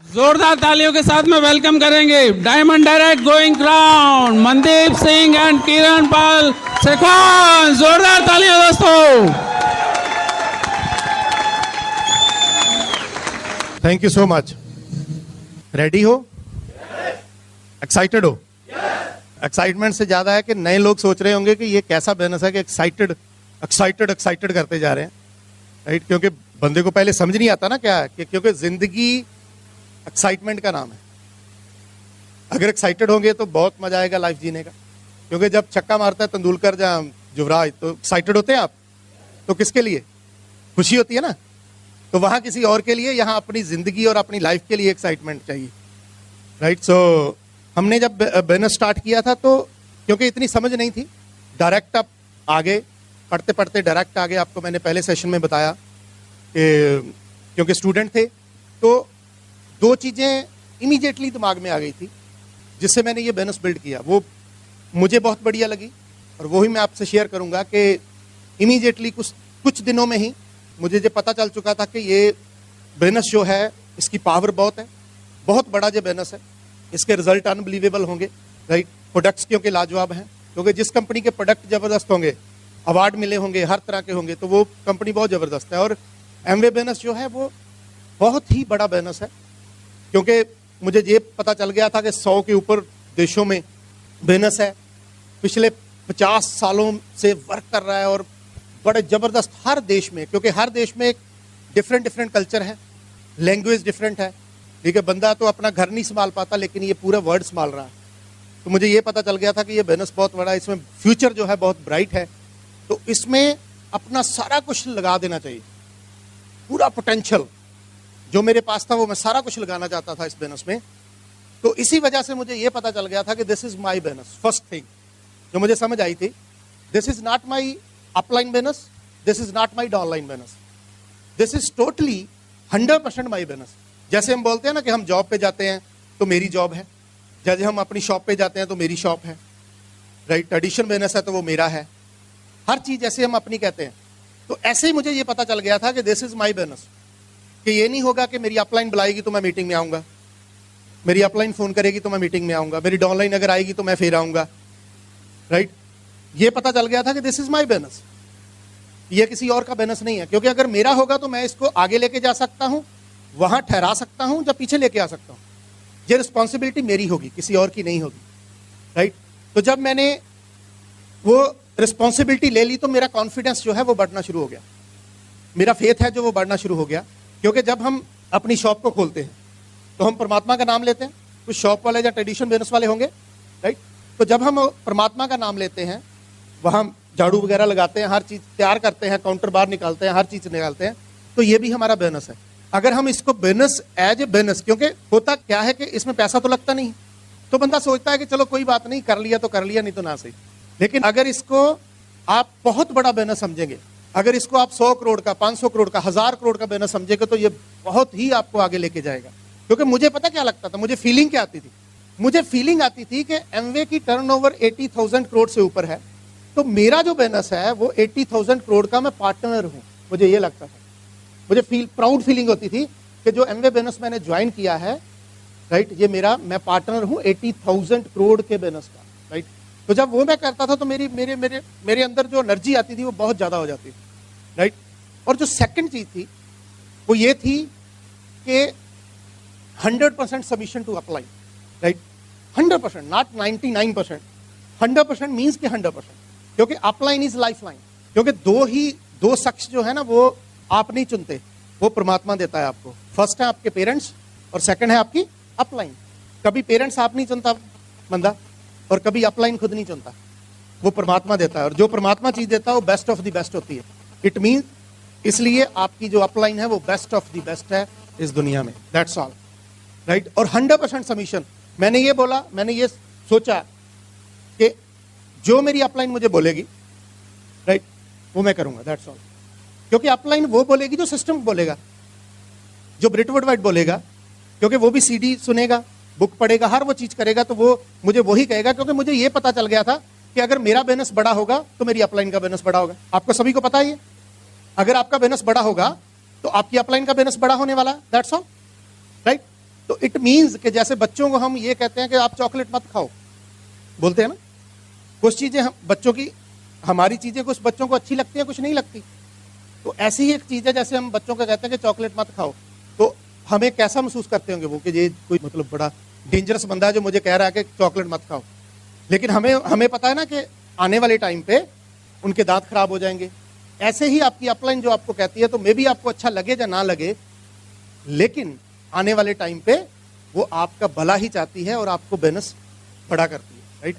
जोरदार तालियों के साथ में वेलकम करेंगे diamond direct going crown Mandeep Singh and Kiran Pal Shekhawan. जोरदार तालियां दोस्तों। Thank you so much. Ready हो? एक्साइटेड हो? एक्साइटमेंट से ज्यादा है कि नए लोग सोच रहे होंगे कि ये कैसा बिजनेस है कि एक्साइटेड एक्साइटेड एक्साइटेड करते जा रहे हैं, राइट? क्योंकि बंदे को पहले समझ नहीं आता ना क्या है कि क्योंकि जिंदगी एक्साइटमेंट का नाम है। अगर एक्साइटेड होंगे तो बहुत मजा आएगा लाइफ जीने का। क्योंकि जब छक्का मारता है तेंदुलकर या युवराज तो एक्साइटेड होते हैं आप, तो किसके लिए खुशी होती है ना? तो वहां किसी और के लिए, यहाँ अपनी जिंदगी और अपनी लाइफ के लिए एक्साइटमेंट चाहिए, राइट? सो हमने जब बिजनेस स्टार्ट किया था तो क्योंकि इतनी समझ नहीं थी, डायरेक्ट आप आगे पढ़ते पढ़ते डायरेक्ट आगे। आपको मैंने पहले सेशन में बताया कि क्योंकि स्टूडेंट थे तो दो चीजें इमीडिएटली दिमाग में आ गई थी जिससे मैंने ये बिजनेस बिल्ड किया। वो मुझे बहुत बढ़िया लगी और वही मैं आपसे शेयर करूंगा कि इमीडिएटली कुछ दिनों में ही मुझे ये पता चल चुका था कि ये बिजनेस जो है इसकी पावर बहुत है, बहुत बड़ा जो बिजनेस है, इसके रिजल्ट अनबिलीवेबल होंगे, राइट? प्रोडक्ट्स क्योंकि लाजवाब हैं, क्योंकि जिस कंपनी के प्रोडक्ट जबरदस्त होंगे, अवार्ड मिले होंगे, हर तरह के होंगे, तो वो कंपनी बहुत जबरदस्त है। और एमवे बिजनेस जो है वो बहुत ही बड़ा बिजनेस है, क्योंकि मुझे ये पता चल गया था कि 100 के ऊपर देशों में बिजनेस है, पिछले 50 सालों से वर्क कर रहा है और बड़े जबरदस्त हर देश में, क्योंकि हर देश में एक डिफरेंट कल्चर है, लैंग्वेज डिफरेंट है, ठीक है? बंदा तो अपना घर नहीं संभाल पाता लेकिन ये पूरा वर्ल्ड संभाल रहा है। तो मुझे ये पता चल गया था कि ये बिजनेस बहुत बड़ा है, इसमें फ्यूचर जो है बहुत ब्राइट है, तो इसमें अपना सारा कुछ लगा देना चाहिए। पूरा पोटेंशियल जो मेरे पास था वो मैं सारा कुछ लगाना चाहता था इस बिजनेस में। तो इसी वजह से मुझे ये पता चल गया था कि this is my business. First thing जो मुझे समझ आई थी, this is not my upline business, this is not my downline business, this is totally 100% my business. जैसे हम बोलते हैं ना कि हम जॉब पे जाते हैं तो मेरी जॉब है, जैसे हम अपनी शॉप पे जाते हैं तो मेरी शॉप है, राइट? ट्रेडिशन बिजनेस है तो वो मेरा है, हर चीज जैसे हम अपनी कहते हैं। तो ऐसे ही मुझे ये पता चल गया था कि दिस इज माई बिजनेस, कि ये नहीं होगा कि मेरी अपलाइन बुलाएगी तो मैं मीटिंग में आऊंगा, मेरी अपलाइन फोन करेगी तो मैं मीटिंग में आऊंगा, मेरी डाउनलाइन अगर आएगी तो मैं फिर आऊंगा, राइट? ये पता चल गया था कि दिस इज माई बिजनेस, ये किसी और का बिजनेस नहीं है। क्योंकि अगर मेरा होगा तो मैं इसको आगे लेके जा सकता हूं, वहां ठहरा सकता हूं, या पीछे लेके आ सकता हूं। ये रिस्पॉन्सिबिलिटी मेरी होगी, किसी और की नहीं होगी, राइट? तो जब मैंने वो रिस्पॉन्सिबिलिटी ले ली तो मेरा कॉन्फिडेंस जो है वो बढ़ना शुरू हो गया, मेरा फेथ है जो वो बढ़ना शुरू हो गया। क्योंकि जब हम अपनी शॉप को खोलते हैं तो हम परमात्मा का नाम लेते हैं। कुछ शॉप वाले या ट्रेडिशन बिजनेस वाले होंगे, राइट? तो जब हम परमात्मा का नाम लेते हैं, वहां झाड़ू वगैरह लगाते हैं, हर चीज तैयार करते हैं, काउंटर बार निकालते हैं, हर चीज निकालते हैं, तो ये भी हमारा बिजनेस है। अगर हम इसको बिजनेस एज ए बिजनेस, क्योंकि होता क्या है कि इसमें पैसा तो लगता नहीं, तो बंदा सोचता है कि चलो कोई बात नहीं, कर लिया तो कर लिया, नहीं तो ना सही। लेकिन अगर इसको आप बहुत बड़ा बिजनेस समझेंगे, अगर इसको आप 100 करोड़ का, 500 करोड़ का, 1000 करोड़ का बिजनेस समझेंगे, तो ये बहुत ही आपको आगे लेके जाएगा। क्योंकि मुझे पता क्या लगता था, मुझे फीलिंग क्या आती थी? मुझे फीलिंग आती थी कि एमवे की टर्नओवर 80,000 करोड़ से ऊपर है, तो मेरा जो बिजनेस है वो 80,000 करोड़ का मैं पार्टनर हूं। मुझे ये लगता था, मुझे प्राउड फीलिंग होती थी कि जो एमवे बिजनेस मैंने ज्वाइन किया है, राइट, ये मैं पार्टनर हूं 80,000 करोड़ के बिजनेस का, राइट? तो जब वो मैं करता था तो मेरे अंदर जो एनर्जी आती थी वो बहुत ज्यादा हो जाती थी, राइट? और जो सेकंड चीज थी वो ये थी कि 100% submission to upline, right? 100%, not 99%, 100% means कि 100%, क्योंकि अपलाइन इज लाइफ लाइन। क्योंकि दो शख्स जो है ना वो आप नहीं चुनते, वो परमात्मा देता है आपको। फर्स्ट है आपके पेरेंट्स और सेकंड है आपकी अपलाइन। कभी पेरेंट्स आप नहीं चुनता बंदा, और कभी अपलाइन खुद नहीं चुनता, वो परमात्मा देता है। और जो परमात्मा चीज देता है वो बेस्ट ऑफ द बेस्ट होती है। इट मीन, इसलिए आपकी जो अपलाइन है वो बेस्ट ऑफ द बेस्ट है इस दुनिया में, दैट्स ऑल, राइट? और 100% सबमिशन। मैंने ये बोला, मैंने ये सोचा कि जो मेरी अपलाइन मुझे बोलेगी, राइट, वो मैं करूंगा, दैट्स ऑल। क्योंकि अपलाइन वो बोलेगी जो सिस्टम बोलेगा, जो ब्रिटवुड वाइट बोलेगा, क्योंकि वो भी सीडी सुनेगा, बुक पढ़ेगा, हर वो चीज करेगा, तो वो मुझे वही कहेगा। क्योंकि मुझे ये पता चल गया था कि अगर मेरा बिजनेस बड़ा होगा तो मेरी अपलाइन का बिजनेस बड़ा होगा। आपको सभी को पता है ये, अगर आपका बिजनेस बड़ा होगा तो आपकी अपलाइन का बिजनेस बड़ा होने वाला है, दैट्स ऑल, राइट? तो इट मीन्स कि जैसे बच्चों को हम ये कहते हैं कि आप चॉकलेट मत खाओ, बोलते हैं ना, कुछ चीजें हम बच्चों की, हमारी चीजें कुछ बच्चों को अच्छी लगती है, कुछ नहीं लगती। तो ऐसी ही एक चीज है, जैसे हम बच्चों को कहते हैं कि चॉकलेट मत खाओ, तो हमें कैसा महसूस करते होंगे वो कि ये कोई मतलब बड़ा डेंजरस बंदा है जो मुझे कह रहा है कि चॉकलेट मत खाओ। लेकिन हमें पता है ना कि आने वाले टाइम पे उनके दांत खराब हो जाएंगे। ऐसे ही आपकी अपलाइन जो आपको कहती है, तो मे भी आपको अच्छा लगे या ना लगे, लेकिन आने वाले टाइम पे वो आपका भला ही चाहती है और आपको बोनस बड़ा करती है, राइट।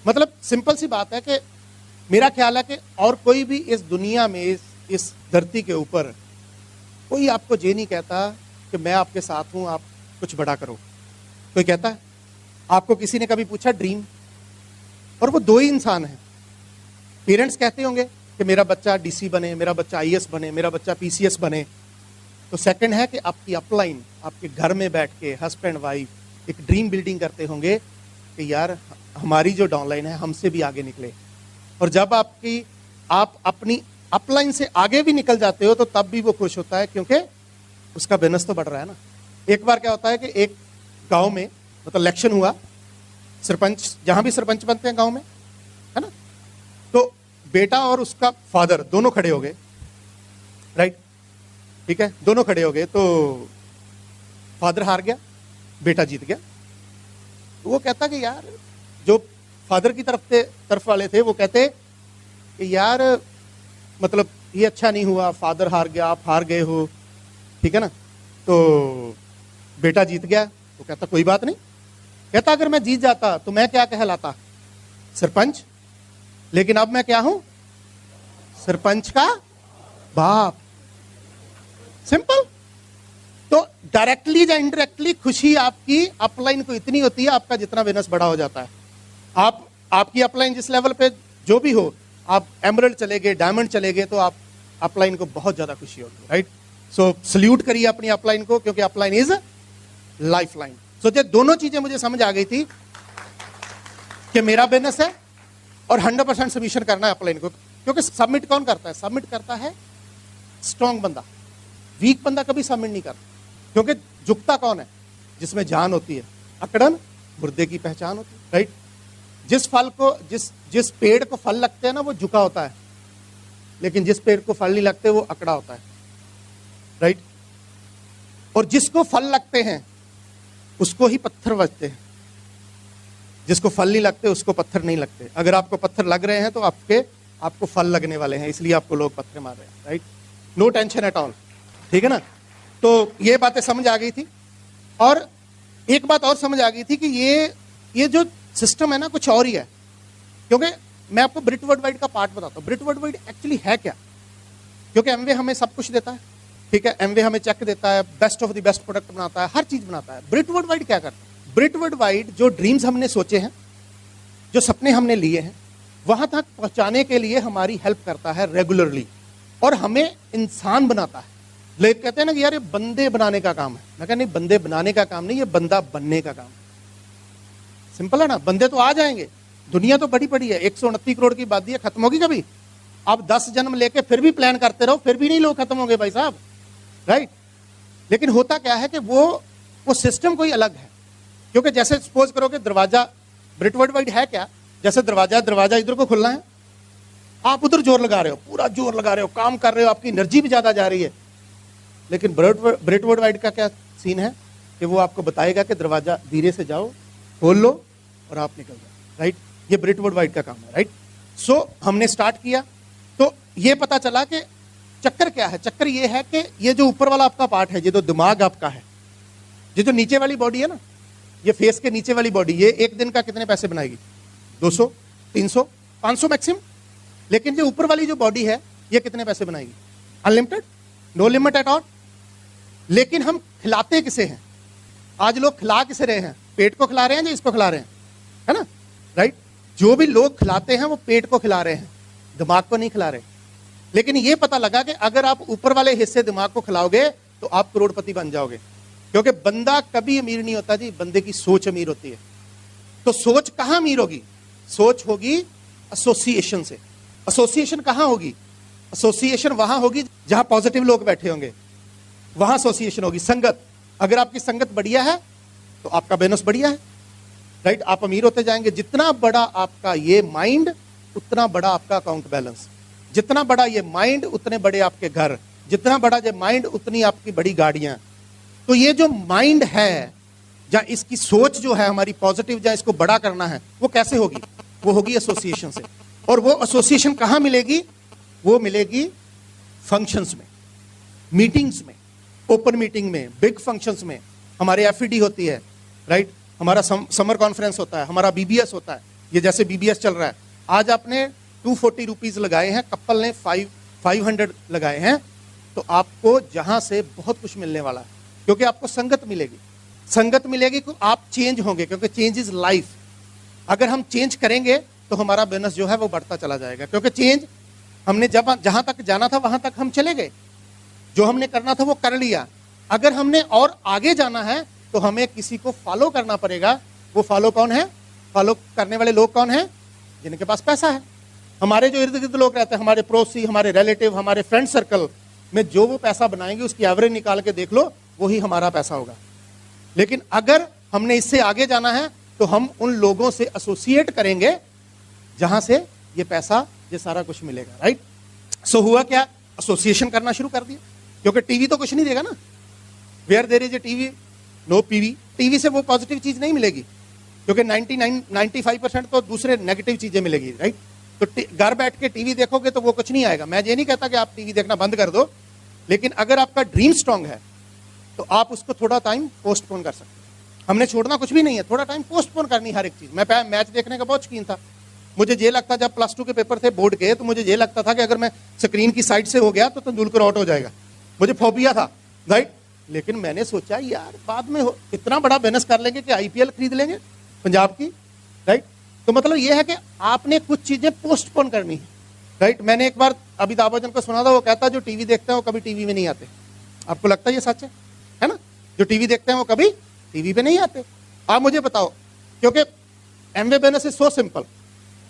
मतलब सिंपल सी बात है कि मेरा ख्याल है कि और कोई भी इस दुनिया में, इस धरती के ऊपर कोई आपको ये नहीं कहता कि मैं आपके साथ हूं, आप कुछ बड़ा करो। कोई कहता है? आपको किसी ने कभी पूछा ड्रीम? और वो दो ही इंसान हैं। पेरेंट्स कहते होंगे कि मेरा बच्चा डीसी बने, मेरा बच्चा आईएएस बने, मेरा बच्चा पीसीएस बने। तो सेकंड है कि आपकी अपलाइन आपके घर में बैठ के हस्बैंड वाइफ एक ड्रीम बिल्डिंग करते होंगे कि यार हमारी जो डाउनलाइन है हमसे भी आगे निकले। और जब आप अपनी अपलाइन से आगे भी निकल जाते हो तो तब भी वो खुश होता है, क्योंकि उसका बिजनेस तो बढ़ रहा है ना। एक बार क्या होता है कि एक गांव में मतलब इलेक्शन हुआ, सरपंच, जहां भी सरपंच बनते हैं गांव में, है ना, तो बेटा और उसका फादर दोनों खड़े हो गए, राइट, ठीक है, दोनों खड़े हो गए। तो फादर हार गया, बेटा जीत गया। तो वो कहता कि यार, जो फादर की तरफ वाले थे वो कहते कि यार मतलब ये अच्छा नहीं हुआ, फादर हार गया, आप हार गए हो, ठीक है ना। तो बेटा जीत गया। तो कहता कोई बात नहीं, कहता अगर मैं जीत जाता तो मैं क्या कहलाता? सरपंच। लेकिन अब मैं क्या हूं? सरपंच का बाप। सिंपल। तो डायरेक्टली या इनडायरेक्टली खुशी आपकी अपलाइन को इतनी होती है, आपका जितना बिजनेस बड़ा हो जाता है। आपकी अपलाइन जिस लेवल पे जो भी हो, आप एमरल्ड चले गए, डायमंड चले गए, तो आप अपलाइन को बहुत ज्यादा खुशी होगी, राइट। सो सल्यूट करिए अपनी अपलाइन को, क्योंकि अपलाइन इज लाइफ लाइन। सो ये दोनों चीजें मुझे समझ आ गई थी कि मेरा बिजनेस है और 100% सबमिशन करना है अपलाइन को। क्योंकि सबमिट कौन करता है? सबमिट करता है स्ट्रॉन्ग बंदा, वीक बंदा कभी सबमिट नहीं करता। क्योंकि झुकता कौन है? जिसमें जान होती है। अकड़न मुर्दे की पहचान होती है, राइट। जिस पेड़ को फल लगते हैं ना, वो झुका होता है, लेकिन जिस पेड़ को फल नहीं लगते वो अकड़ा होता है, राइट। और जिसको फल लगते हैं उसको ही पत्थर बजते हैं, जिसको फल नहीं लगते उसको पत्थर नहीं लगते। अगर आपको पत्थर लग रहे हैं तो आपको फल लगने वाले हैं, इसलिए आपको लोग पत्थर मार रहे हैं, right. No tension at all, ठीक है ना। तो ये बातें समझ आ गई थी। और एक बात और समझ आ गई थी कि ये जो सिस्टम है ना, कुछ और ही है। क्योंकि मैं आपको ब्रिट वर्ल्ड वाइड का पार्ट बताता हूं। ब्रिट वर्ल्ड वाइड एक्चुअली है क्या? क्योंकि एमवे हमें सब कुछ देता है, ठीक है, एमवे हमें चेक देता है, best of the best product बनाता है, हर चीज बनाता है। ब्रिट वर्ल्ड वाइड क्या करता है? ब्रिट वर्ल्ड वाइड जो ड्रीम्स हमने सोचे हैं, जो सपने हमने लिए हैं, वहां तक पहुंचाने के लिए हमारी हेल्प करता है रेगुलरली, और हमें इंसान बनाता है। लोग कहते हैं ना कि यार ये बंदे बनाने का काम है। मैं कहता नहीं, बंदे बनाने का काम नहीं, ये बंदा बनने का काम है। सिंपल है ना। बंदे तो आ जाएंगे, दुनिया तो बड़ी बड़ी है, 129 करोड़ की आबादी है, खत्म होगी कभी? आप 10 जन्म लेके फिर भी प्लान करते रहो, फिर भी नहीं लोग खत्म होंगे भाई साहब, राइट। लेकिन होता क्या है कि वो सिस्टम कोई अलग है। क्योंकि जैसे सपोज करो कि दरवाजा, ब्रिट वर्ल्ड वाइड है क्या, जैसे दरवाजा इधर को खुलना है, आप उधर जोर लगा रहे हो, पूरा जोर लगा रहे हो, काम कर रहे हो, आपकी एनर्जी भी ज्यादा जा रही है। लेकिन ब्रिट वर्ल्ड वाइड का क्या सीन है कि वो आपको बताएगा कि दरवाजा धीरे से जाओ, खोल लो और आप निकल जाओ, राइट। ये ब्रिट वर्ल्ड वाइड का काम है, राइट। सो हमने स्टार्ट किया तो ये पता चला कि चक्कर क्या है। चक्कर ये है कि ये जो ऊपर वाला आपका पार्ट है, ये जो दिमाग आपका है, ये जो नीचे वाली बॉडी है ना, ये फेस के नीचे वाली बॉडी, ये एक दिन का कितने पैसे बनाएगी? 200, 300, 500 मैक्सिमम। लेकिन जो ऊपर वाली जो बॉडी है, ये कितने पैसे बनाएगी? Unlimited, no limit at all. लेकिन हम खिलाते किसे हैं? आज लोग खिला किसे रहे हैं? पेट को खिला रहे हैं या इसको खिला रहे हैं? है ना, राइट। जो भी लोग खिलाते हैं वो पेट को खिला रहे हैं, दिमाग को नहीं खिला रहे। लेकिन ये पता लगा कि अगर आप ऊपर वाले हिस्से दिमाग को खिलाओगे तो आप करोड़पति बन जाओगे। क्योंकि बंदा कभी अमीर नहीं होता जी, बंदे की सोच अमीर होती है। तो सोच कहां अमीर होगी? सोच होगी एसोसिएशन से। एसोसिएशन कहां होगी? एसोसिएशन वहां होगी जहां पॉजिटिव लोग बैठे होंगे, वहां एसोसिएशन होगी। संगत, अगर आपकी संगत बढ़िया है तो आपका बोनस बढ़िया है, राइट। आप अमीर होते जाएंगे। जितना बड़ा आपका ये माइंड उतना बड़ा आपका अकाउंट बैलेंस, जितना बड़ा ये माइंड उतने बड़े आपके घर, जितना बड़ा ये माइंड उतनी आपकी बड़ी गाड़ियां। तो ये जो माइंड है, या इसकी सोच जो है हमारी पॉजिटिव, या इसको बड़ा करना है, वो कैसे होगी? वो होगी एसोसिएशन से। और वो एसोसिएशन कहां मिलेगी? वो मिलेगी फंक्शंस में, मीटिंग्स में, ओपन मीटिंग में, बिग फंक्शंस में। हमारे एफईडी होती है, राइट, हमारा समर कॉन्फ्रेंस होता है, हमारा बीबीएस होता है। ये जैसे बीबीएस चल रहा है, आज आपने 240 रुपीज लगाए हैं, कपल ने 500 लगाए हैं, तो आपको जहां से बहुत कुछ मिलने वाला है, क्योंकि आपको संगत मिलेगी। संगत मिलेगी तो आप चेंज होंगे, क्योंकि चेंज इज लाइफ। अगर हम चेंज करेंगे तो हमारा बोनस जो है वो बढ़ता चला जाएगा, क्योंकि चेंज हमने जब जहां तक जाना था वहां तक हम चले गए, जो हमने करना था वो कर लिया। अगर हमने और आगे जाना है तो हमें किसी को फॉलो करना पड़ेगा। वो फॉलो कौन है? फॉलो करने वाले लोग कौन है? जिनके पास पैसा है। हमारे जो इर्द गिर्द लोग रहते हैं, हमारे पड़ोसी, हमारे रिलेटिव, हमारे फ्रेंड सर्कल में, जो वो पैसा बनाएंगे उसकी एवरेज निकाल के देख लो, वही हमारा पैसा होगा। लेकिन अगर हमने इससे आगे जाना है तो हम उन लोगों से एसोसिएट करेंगे जहां से ये पैसा, ये सारा कुछ मिलेगा, राइट। सो हुआ क्या? एसोसिएशन करना शुरू कर दिया, क्योंकि टीवी तो कुछ नहीं देगा ना। Where there is a TV no PV. TV से वो पॉजिटिव चीज नहीं मिलेगी, क्योंकि 95% तो दूसरे नेगेटिव चीजें मिलेगी, राइट। तो घर बैठ के टीवी देखोगे तो वो कुछ नहीं आएगा। मैं ये नहीं कहता कि आप टीवी देखना बंद कर दो, लेकिन अगर आपका ड्रीम स्ट्रांग है तो आप उसको थोड़ा टाइम पोस्टपोन कर सकते हैं। हमने छोड़ना कुछ भी नहीं है, थोड़ा टाइम पोस्टपोन करनी हर एक चीज। मैं मैच देखने का बहुत शौकीन था। मुझे ये लगता, जब +2 के पेपर थे बोर्ड के, तो मुझे ये लगता था कि अगर मैं स्क्रीन की साइड से हो गया तो तेंदुलकर आउट हो जाएगा। मुझे फोबिया था, राइट। लेकिन मैंने सोचा यार बाद में इतना बड़ा बोनस कर लेंगे कि आईपीएल खरीद लेंगे पंजाब की, राइट। तो मतलब ये है कि आपने कुछ चीजें पोस्टपोन करनी है, राइट। मैंने एक बार अमिताभ बच्चन को सुना था, वो कहता जो टीवी देखते हैं वो कभी टीवी में नहीं आते। आपको लगता है ये सच है ना? जो टीवी देखते हैं वो कभी टीवी पे नहीं आते। आप मुझे बताओ, क्योंकि Amway bonus is so simple,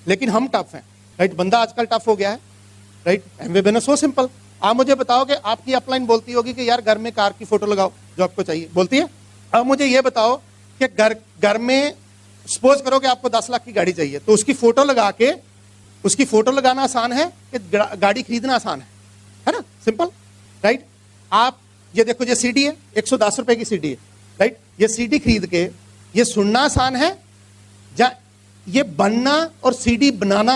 लेकिन हम टफ हैं, राइट। बंदा आजकल टफ हो गया है, right. Amway bonus so simple. आप मुझे बताओ कि आपकी अपलाइन बोलती होगी कि यार घर में कार की फोटो लगाओ जो आपको चाहिए, बोलती है। अब मुझे ये बताओ कि घर में सपोज करो कि आपको 10 लाख की गाड़ी चाहिए, तो उसकी फोटो लगा के, उसकी फोटो लगाना आसान है कि गाड़ी खरीदना आसान है ना? Simple, right. आप ये देखो, ये सीडी है, 110 रुपए की सीडी है, राइट। ये सीडी खरीद के ये सुनना आसान है, या ये बनना और सीडी बनाना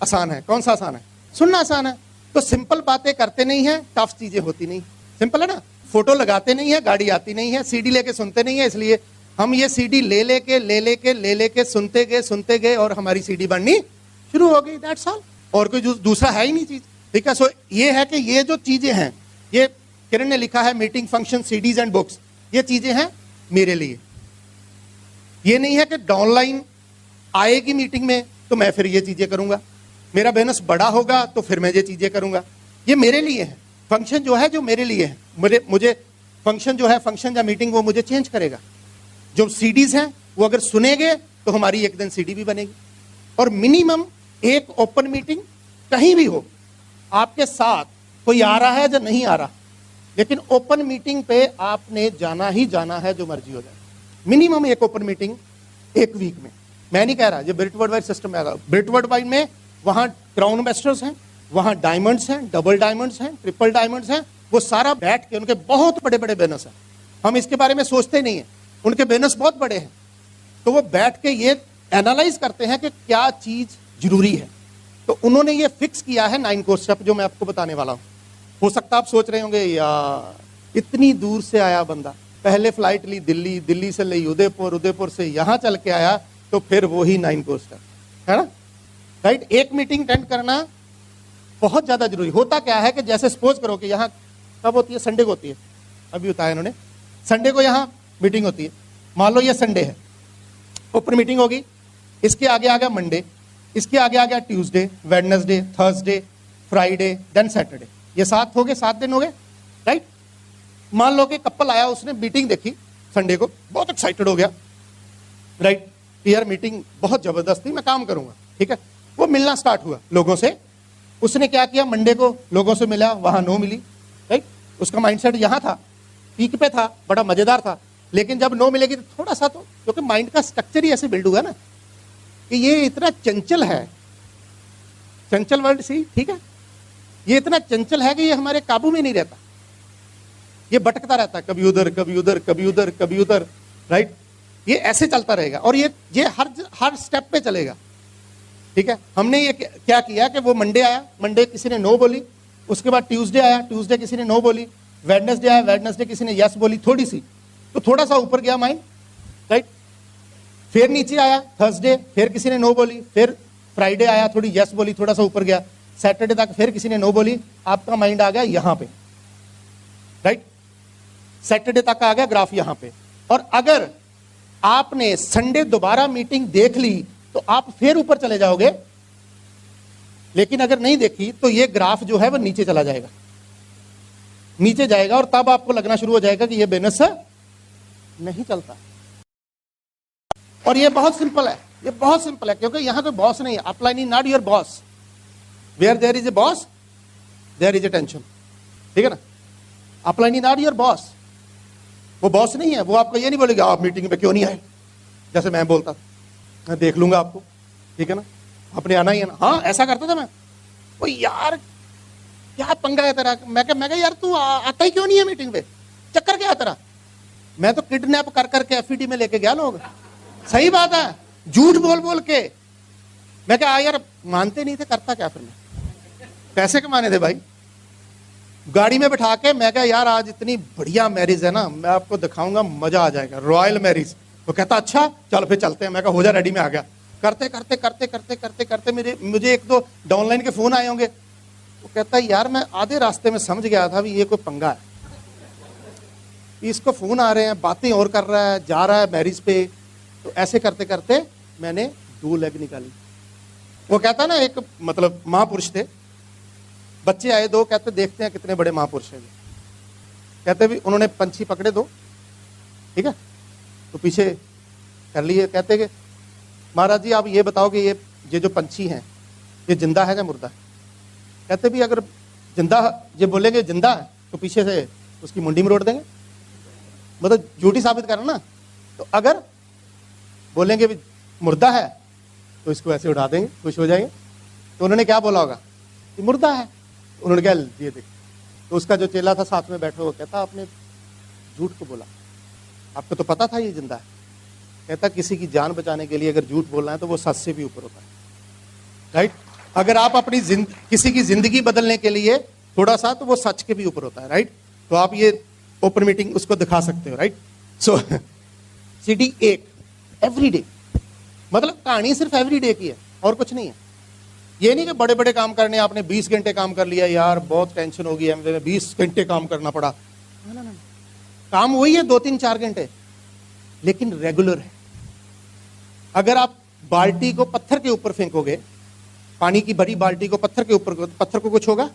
आसान है? कौन सा आसान है? सुनना आसान है। तो सिंपल बातें करते नहीं है, टफ चीजें होती नहीं। सिंपल है ना? फोटो लगाते नहीं है, गाड़ी आती नहीं है, सीडी लेके सुनते नहीं है। इसलिए हम ये सीडी ले लेके सुनते गए और हमारी सीडी बननी शुरू हो गई। That's all. और कोई दूसरा है ही नहीं चीज, ठीक है। सो ये है कि ये जो चीजें हैं, ये किरण ने लिखा है, meeting, function, CDs and books, ये चीजें हैं मेरे लिए। ये नहीं है कि डाउनलाइन आएगी मीटिंग में तो मैं फिर ये चीजें करूंगा, मेरा बोनस बड़ा होगा तो फिर मैं ये चीजें करूंगा। ये मेरे लिए है। फंक्शन जो है, जो मेरे लिए है, मुझे फंक्शन जो है, फंक्शन या मीटिंग, वो मुझे चेंज करेगा। जो सीडीज हैं वो अगर सुनेंगे तो हमारी एक दिन सीडी भी बनेगी। और मिनिमम एक ओपन मीटिंग कहीं भी हो, आपके साथ कोई आ रहा है या नहीं आ रहा, लेकिन ओपन मीटिंग पे आपने जाना ही जाना है, जो मर्जी हो जाए। मिनिमम एक ओपन मीटिंग एक वीक में। मैं नहीं कह रहा, ये ब्रिट वर्ल्ड वाइड सिस्टम है। ब्रिट वर्ल्ड वाइड में वहां क्राउन इन्वेस्टर्स हैं, वहां डायमंड्स हैं, डबल डायमंड्स हैं, ट्रिपल डायमंड्स हैं, वो सारा बैठ के, उनके बहुत बड़े बड़े बोनस हैं। हम इसके बारे में सोचते नहीं है, उनके बोनस बहुत बड़े हैं। तो वो बैठ के ये एनालाइज करते हैं कि क्या चीज जरूरी है। तो उन्होंने ये फिक्स किया है 9 कोर्स स्टेप, जो मैं आपको बताने वाला हूं। हो सकता है आप सोच रहे होंगे यार इतनी दूर से आया बंदा, पहले फ्लाइट ली दिल्ली, दिल्ली से ली उदयपुर, उदयपुर से यहां चल के आया, तो फिर वही 9 कोर्स स्टेप है ना, राइट। एक मीटिंग अटेंड करना बहुत ज्यादा जरूरी। होता क्या है कि जैसे सपोज करो कि यहाँ कब होती है? संडे को होती है, अभी बताया इन्होंने। संडे को यहाँ मीटिंग होती है। मान लो ये संडे है, ओपन मीटिंग होगी। इसके आगे आ गया मंडे, इसके आगे आ गया Tuesday, Wednesday, Thursday, Friday, then Saturday. ये 7 हो गए, 7 दिन हो गए, राइट। मान लो कि कपल आया, उसने मीटिंग देखी संडे को, बहुत एक्साइटेड हो गया, राइट। यार मीटिंग बहुत जबरदस्त थी, मैं काम करूंगा, ठीक है। वो मिलना स्टार्ट हुआ लोगों से। उसने क्या किया, मंडे को लोगों से मिला, वहां नो मिली, राइट। उसका माइंडसेट यहां था, पीक पे था, बड़ा मजेदार था। लेकिन जब नो मिलेगी तो थोड़ा सा तो, क्योंकि माइंड का स्ट्रक्चर ही ऐसे बिल्ड हुआ ना कि ये इतना चंचल है, चंचल वर्ड सी, ठीक है, ये इतना चंचल है कि ये हमारे काबू में नहीं रहता, ये भटकता रहता है, कभी उधर कभी उधर कभी उधर कभी उधर, राइट। ये ऐसे चलता रहेगा और ये हर स्टेप पे चलेगा, ठीक है। हमने ये क्या किया कि वो मंडे आया, मंडे किसी ने नो बोली, उसके बाद ट्यूसडे आया, ट्यूसडे किसी ने नो बोली, वेडनेसडे आया, वेडनेसडे किसी ने यस बोली थोड़ी सी, तो थोड़ा सा ऊपर गया माइंड, राइट। फिर नीचे आया थर्सडे, फिर किसी ने नो बोली, फिर फ्राइडे आया, थोड़ी यस बोली, थोड़ा सा ऊपर गया, सैटरडे तक फिर किसी ने नो बोली, आपका माइंड आ गया यहां पे, राइट। सैटरडे तक आ गया ग्राफ यहां पे, और अगर आपने संडे दोबारा मीटिंग देख ली तो आप फिर ऊपर चले जाओगे, लेकिन अगर नहीं देखी तो ये ग्राफ जो है वो नीचे चला जाएगा, नीचे जाएगा, और तब आपको लगना शुरू हो जाएगा कि ये बिजनेस नहीं चलता। और ये बहुत सिंपल है, ये बहुत सिंपल है, क्योंकि यहां तो बॉस नहीं है, upline is not your boss, where there is a boss there is a tension, ठीक है ना। Upline is not your boss, वो बॉस नहीं है, वो आपको ये नहीं बोलेगा आप मीटिंग में क्यों नहीं आए, जैसे मैं बोलता था मैं देख लूंगा आपको, ठीक है ना, आपने आना ही है ना, हाँ ऐसा करता था मैं, वो यार क्या पंगा है तेरा, मैं कहा यार तू आता ही क्यों नहीं है मीटिंग पे, चक्कर क्या है तेरा, मैं तो किडनैप कर करके एफईडी में लेके गया लोग, सही बात है, झूठ बोल बोल के, मैं कहा यार मानते नहीं थे, करता क्या फिर मैं, पैसे कमाने थे भाई, गाड़ी में बैठा के, मैं कहा यार आज इतनी बढ़िया मैरिज है ना, मैं आपको दिखाऊंगा, मजा आ जाएगा, रॉयल मैरिज। वो कहता अच्छा चल फिर चलते हैं, मैं कहा हो जा रेडी, में आ गया, करते करते करते करते करते करते मुझे एक दो डाउनलाइन के फोन आए होंगे, वो कहता यार मैं आधे रास्ते में समझ गया था भी ये कोई पंगा है, इसको फोन आ रहे हैं, बातें और कर रहा है, जा रहा है मैरिज पे, तो ऐसे करते करते मैंने 2 लेग निकाली। वो कहता ना, एक मतलब महापुरुष थे, बच्चे आए 2, कहते देखते हैं कितने बड़े महापुरुष हैं, कहते भी उन्होंने पंछी पकड़े 2, ठीक है, तो पीछे कर लिए, कहते कि महाराज जी आप ये बताओ कि ये जो पंछी हैं ये जिंदा है या मुर्दा है, कहते भी अगर जिंदा, ये बोलेंगे जिंदा है तो पीछे से उसकी मुंडी में रोट देंगे, मतलब झूठी साबित करना ना, तो अगर बोलेंगे भी मुर्दा है तो इसको ऐसे उड़ा देंगे, खुश हो जाएंगे, तो उन्होंने क्या बोला होगा कि मुर्दा है, उन्होंने क्या ये देख, तो उसका जो चेला था साथ में बैठा हुआ कहता आपने झूठ को बोला, आपको तो पता था ये जिंदा है, कहता किसी की जान बचाने के लिए अगर झूठ बोलना है तो वो सच से भी ऊपर होता है, राइट। अगर आप अपनी किसी की जिंदगी बदलने के लिए थोड़ा सा, तो वो सच के भी ऊपर होता है, राइट। तो आप ये ओपन मीटिंग उसको दिखा सकते हो, राइट। सो CD 1 एवरीडे, मतलब कहानी सिर्फ एवरीडे की है और कुछ नहीं है। ये नहीं कि बड़े बड़े काम करने आपने 20 घंटे काम कर लिया, यार बहुत टेंशन होगी एमवे में, 20 घंटे काम करना पड़ा, ना, काम वही है 2-3-4 घंटे, लेकिन रेगुलर है। अगर आप बाल्टी को पत्थर के ऊपर फेंकोगे, पानी की भरी बाल्टी को पत्थर के ऊपर, पत्थर को कुछ होगा,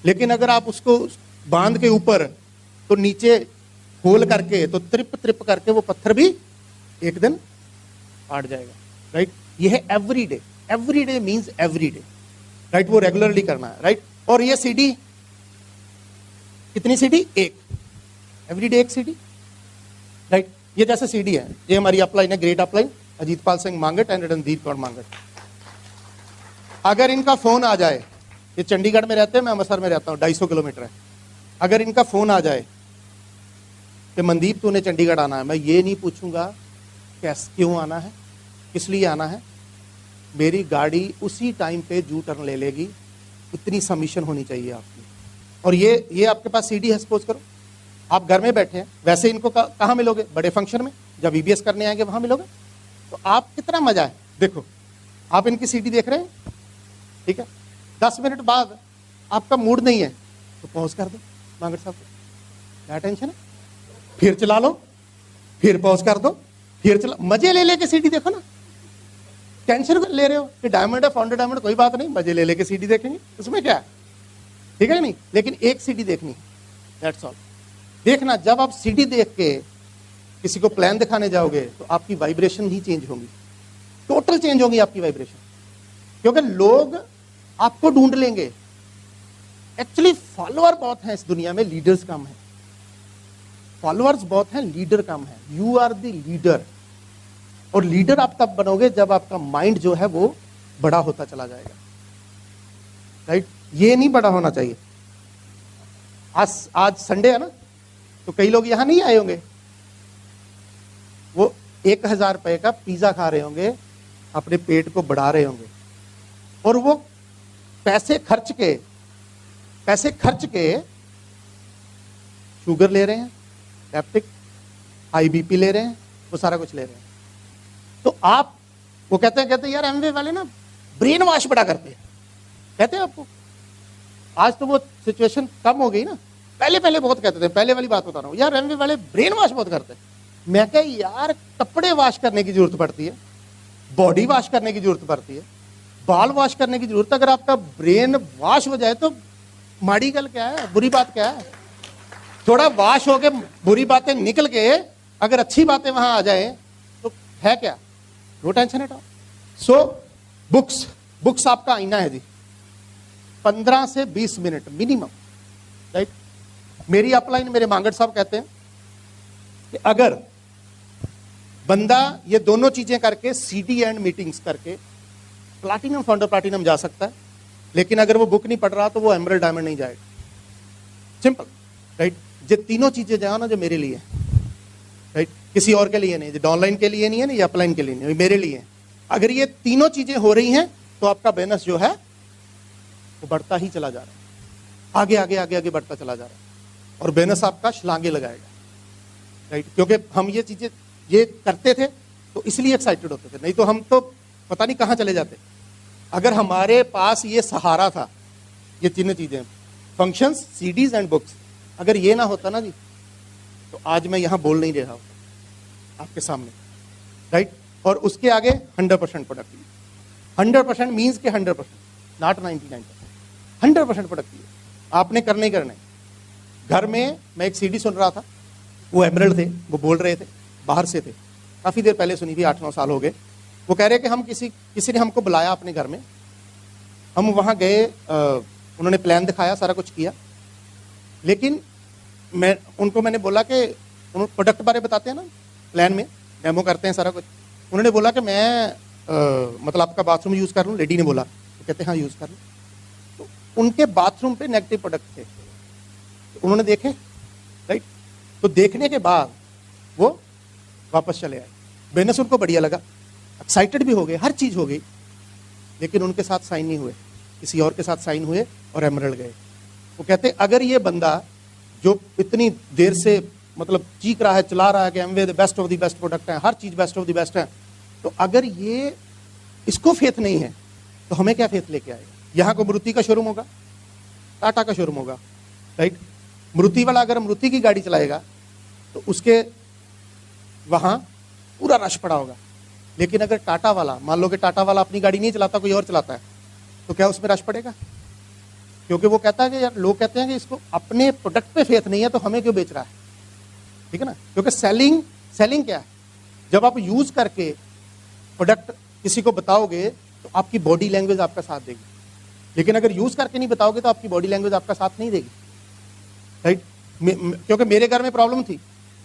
लेकिन अगर आप उसको बांध के ऊपर, तो नीचे होल करके, तो त्रिप त्रिप करके वो पत्थर भी एक दिन फाट जाएगा, राइट। ये है everyday, everyday means everyday, right, वो रेगुलरली करना है, राइट। और ये CD कितनी CD 1, एवरीडे 1 CD, राइट। ये जैसे CD है, ये हमारी अपलाइन है, great upline, Ajitpal Singh Mangat and Randeep Kaur Mangat. अगर इनका फोन आ जाए, ये चंडीगढ़ में रहते हैं, मैं अमृतसर में रहता हूँ, 250 किलोमीटर है, अगर इनका फोन आ जाए कि मनदीप तूने चंडीगढ़ आना है, मैं ये नहीं पूछूंगा कैसे, क्यों आना है, किस लिए आना है, मेरी गाड़ी उसी टाइम पे जू टर्न ले लेगी, इतनी सबमिशन होनी चाहिए आपकी। और ये आपके पास CD है, सपोज करो आप घर में बैठे हैं, वैसे इनको कहाँ मिलोगे, बड़े फंक्शन में, जब EBS करने आएंगे वहां मिलोगे, तो आप कितना मजा है, देखो आप इनकी CD देख रहे हैं, ठीक है, 10 मिनट बाद आपका मूड नहीं है तो पॉज कर दो, मांगट साहब को क्या टेंशन है, फिर चला लो, फिर पॉज कर दो, फिर चला, मजे ले लेके CD देखो ना, टेंशन ले रहे हो कि डायमंड है, फाउंडेड डायमंड, कोई बात नहीं, मजे ले लेके CD देखेंगे, उसमें क्या है, ठीक है नहीं, लेकिन एक CD देखनी है, दैट्स ऑल। देखना, जब आप CD देख के किसी को प्लान दिखाने जाओगे तो आपकी वाइब्रेशन ही चेंज होगी, टोटल चेंज होगी आपकी वाइब्रेशन, क्योंकि लोग आपको ढूंढ लेंगे। एक्चुअली फॉलोअर बहुत हैं इस दुनिया में, लीडर्स कम है, फॉलोअर्स बहुत हैं, लीडर कम है। यू आर द लीडर, और लीडर आप तब बनोगे जब आपका माइंड जो है वो बड़ा होता चला जाएगा, राइट? ये नहीं बड़ा होना चाहिए। आज संडे है ना, तो कई लोग यहां नहीं आए होंगे, वो 1000 रुपए का पिज्जा खा रहे होंगे, अपने पेट को बढ़ा रहे होंगे, और वो पैसे खर्च के शुगर ले रहे हैं, डायबिटिक, हाई बीपी ले रहे हैं, वो सारा कुछ ले रहे हैं। तो आप वो कहते हैं यार एमवे वाले ना ब्रेन वॉश बड़ा करते हैं, कहते हैं आपको। आज तो वो सिचुएशन कम हो गई ना, पहले बहुत कहते थे। पहले वाली बात बता रहा हूं, यार एमवे वाले ब्रेन वॉश बहुत करते हैं। मैं कह यार कपड़े वॉश करने की जरूरत पड़ती है, बॉडी वॉश करने की जरूरत पड़ती है, बाल वॉश करने की जरूरत। अगर आपका ब्रेन वॉश हो जाए तो माड़ी गल क्या है, बुरी बात क्या है? थोड़ा वॉश हो के बुरी बातें निकल के अगर अच्छी बातें वहां आ जाए तो है क्या, no tension at all. So books आपका आईना है जी। 15 से 20 मिनट मिनिमम, राइट? मेरी अपलाइन मेरे मांगड़ साहब कहते हैं कि अगर बंदा ये दोनों चीजें करके सीडी एंड मीटिंग्स करके प्लैटिनम, फाउंडर प्लैटिनम जा सकता है, लेकिन अगर वो बुक नहीं पढ़ रहा तो वो एमरल्ड डायमंड नहीं जाएगा। Simple, right? ये तीनों चीजें जाओ ना जो मेरे लिए, राइट? किसी और के लिए नहीं, जो ऑनलाइन के लिए नहीं है, नहीं अपलाइन के लिए नहीं, मेरे लिए है। अगर ये तीनों चीजें हो रही हैं तो आपका बिजनेस जो है वो बढ़ता ही चला जा रहा है, आगे आगे आगे आगे बढ़ता चला जा रहा है, और बिजनेस आपका छलांगे लगाएगा, राइट? क्योंकि हम ये चीजें ये करते थे तो इसलिए एक्साइटेड होते थे, नहीं तो हम तो पता नहीं कहां चले जाते। अगर हमारे पास ये सहारा था, ये तीनों चीजें, फंक्शंस, सीडीज एंड बुक्स, अगर ये ना होता ना जी, तो आज मैं यहां बोल नहीं रहा हूं आपके सामने, राइट? और उसके आगे 100% प्रोडक्टिविटी। 100% मीन्स के 100%, नॉट 99%, 100% प्रोडक्टिविटी आपने करने ही करने। घर में मैं एक सीडी सुन रहा था, वो एमरल्ड थे, वो बोल रहे थे, बाहर से थे, काफी देर पहले सुनी थी, 8-9 साल हो गए। वो कह रहे कि हम किसी ने हमको बुलाया अपने घर में, हम वहां गए, उन्होंने प्लान दिखाया, सारा कुछ किया, लेकिन मैंने बोला कि उन्होंने प्रोडक्ट बारे बताते हैं ना, प्लान में डेमो करते हैं सारा कुछ। उन्होंने बोला कि मैं मतलब आपका बाथरूम यूज कर लूँ, लेडी ने बोला, तो कहते हैं हाँ यूज कर लूँ। तो उनके बाथरूम पे नेगेटिव प्रोडक्ट थे, तो उन्होंने देखे, राइट? तो देखने के बाद वो वापस चले आए, बिजनेस उनको बढ़िया लगा, एक्साइटेड भी हो गए, हर चीज हो गई, लेकिन उनके साथ साइन नहीं हुए, किसी और के साथ साइन हुए और एमरल्ड गए। वो कहते अगर ये बंदा जो इतनी देर से मतलब चीख रहा है, चला रहा है कि Amway the best of the best product है, हर चीज बेस्ट ऑफ द बेस्ट है, तो अगर ये इसको फेथ नहीं है तो हमें क्या फेथ लेके आएगा? यहाँ को मारुति का शोरूम होगा, टाटा का शोरूम होगा, राइट? मारुति वाला अगर मारुति की गाड़ी चलाएगा तो उसके वहां पूरा रश पड़ा होगा, लेकिन अगर टाटा वाला, मान लो कि टाटा वाला अपनी गाड़ी नहीं चलाता, कोई और चलाता है, तो क्या उसमें रश पड़ेगा? क्योंकि वो कहता है कि यार, लोग कहते हैं कि इसको अपने प्रोडक्ट पे फेथ नहीं है तो हमें क्यों बेच रहा है, ठीक है ना? क्योंकि सेलिंग क्या है? जब आप यूज करके प्रोडक्ट किसी को बताओगे तो आपकी बॉडी लैंग्वेज आपका साथ देगी, लेकिन अगर यूज करके नहीं बताओगे तो आपकी बॉडी लैंग्वेज आपका साथ नहीं देगी, राइट? क्योंकि मेरे घर में प्रॉब्लम थी,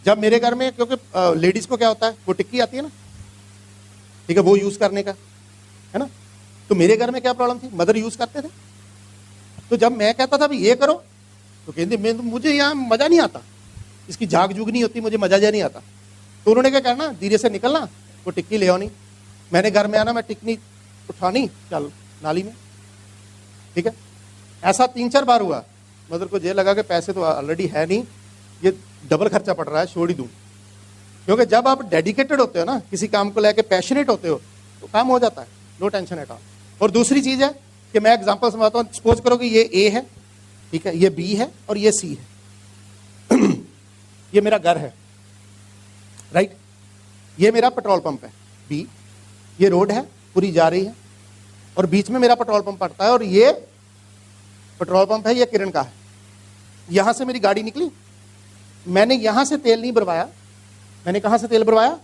जब मेरे घर में, क्योंकि लेडीज को क्या होता है, वो टिक्की आती है ना, ठीक है, वो यूज करने का है ना, तो मेरे घर में क्या प्रॉब्लम थी, मदर यूज करते थे, तो जब मैं कहता था भाई ये करो तो कहते मुझे यहाँ मजा नहीं आता, इसकी झाग झूग नहीं होती, मुझे मजा जा नहीं आता। तो उन्होंने क्या करना, धीरे से निकलना, वो टिक्की ले आनी, मैंने घर में आना, मैं टिक्की उठानी, चल नाली में, ठीक है? ऐसा 3-4 बार हुआ। मदर को ये लगा कि पैसे तो ऑलरेडी है नहीं, ये डबल खर्चा पड़ रहा है, छोड़ ही दूं। क्योंकि जब आप डेडिकेटेड होते हो ना, किसी काम को लेकर पैशनेट होते हो, तो काम हो जाता है, नो टेंशन एट ऑल। और दूसरी चीज है कि मैं एग्जांपल समझाता हूँ, सपोज करो कि ये ए है, ठीक है, ये बी है और ये सी है। ये मेरा घर है, राइट? ये मेरा पेट्रोल पंप है, बी, ये रोड है पूरी जा रही है, और बीच में मेरा पेट्रोल पंप पड़ता है, और ये पेट्रोल पंप है, ये किरण का है। यहां से मेरी गाड़ी निकली, मैंने यहां से तेल नहीं भरवाया, मैंने कहां से तेल भरवाया?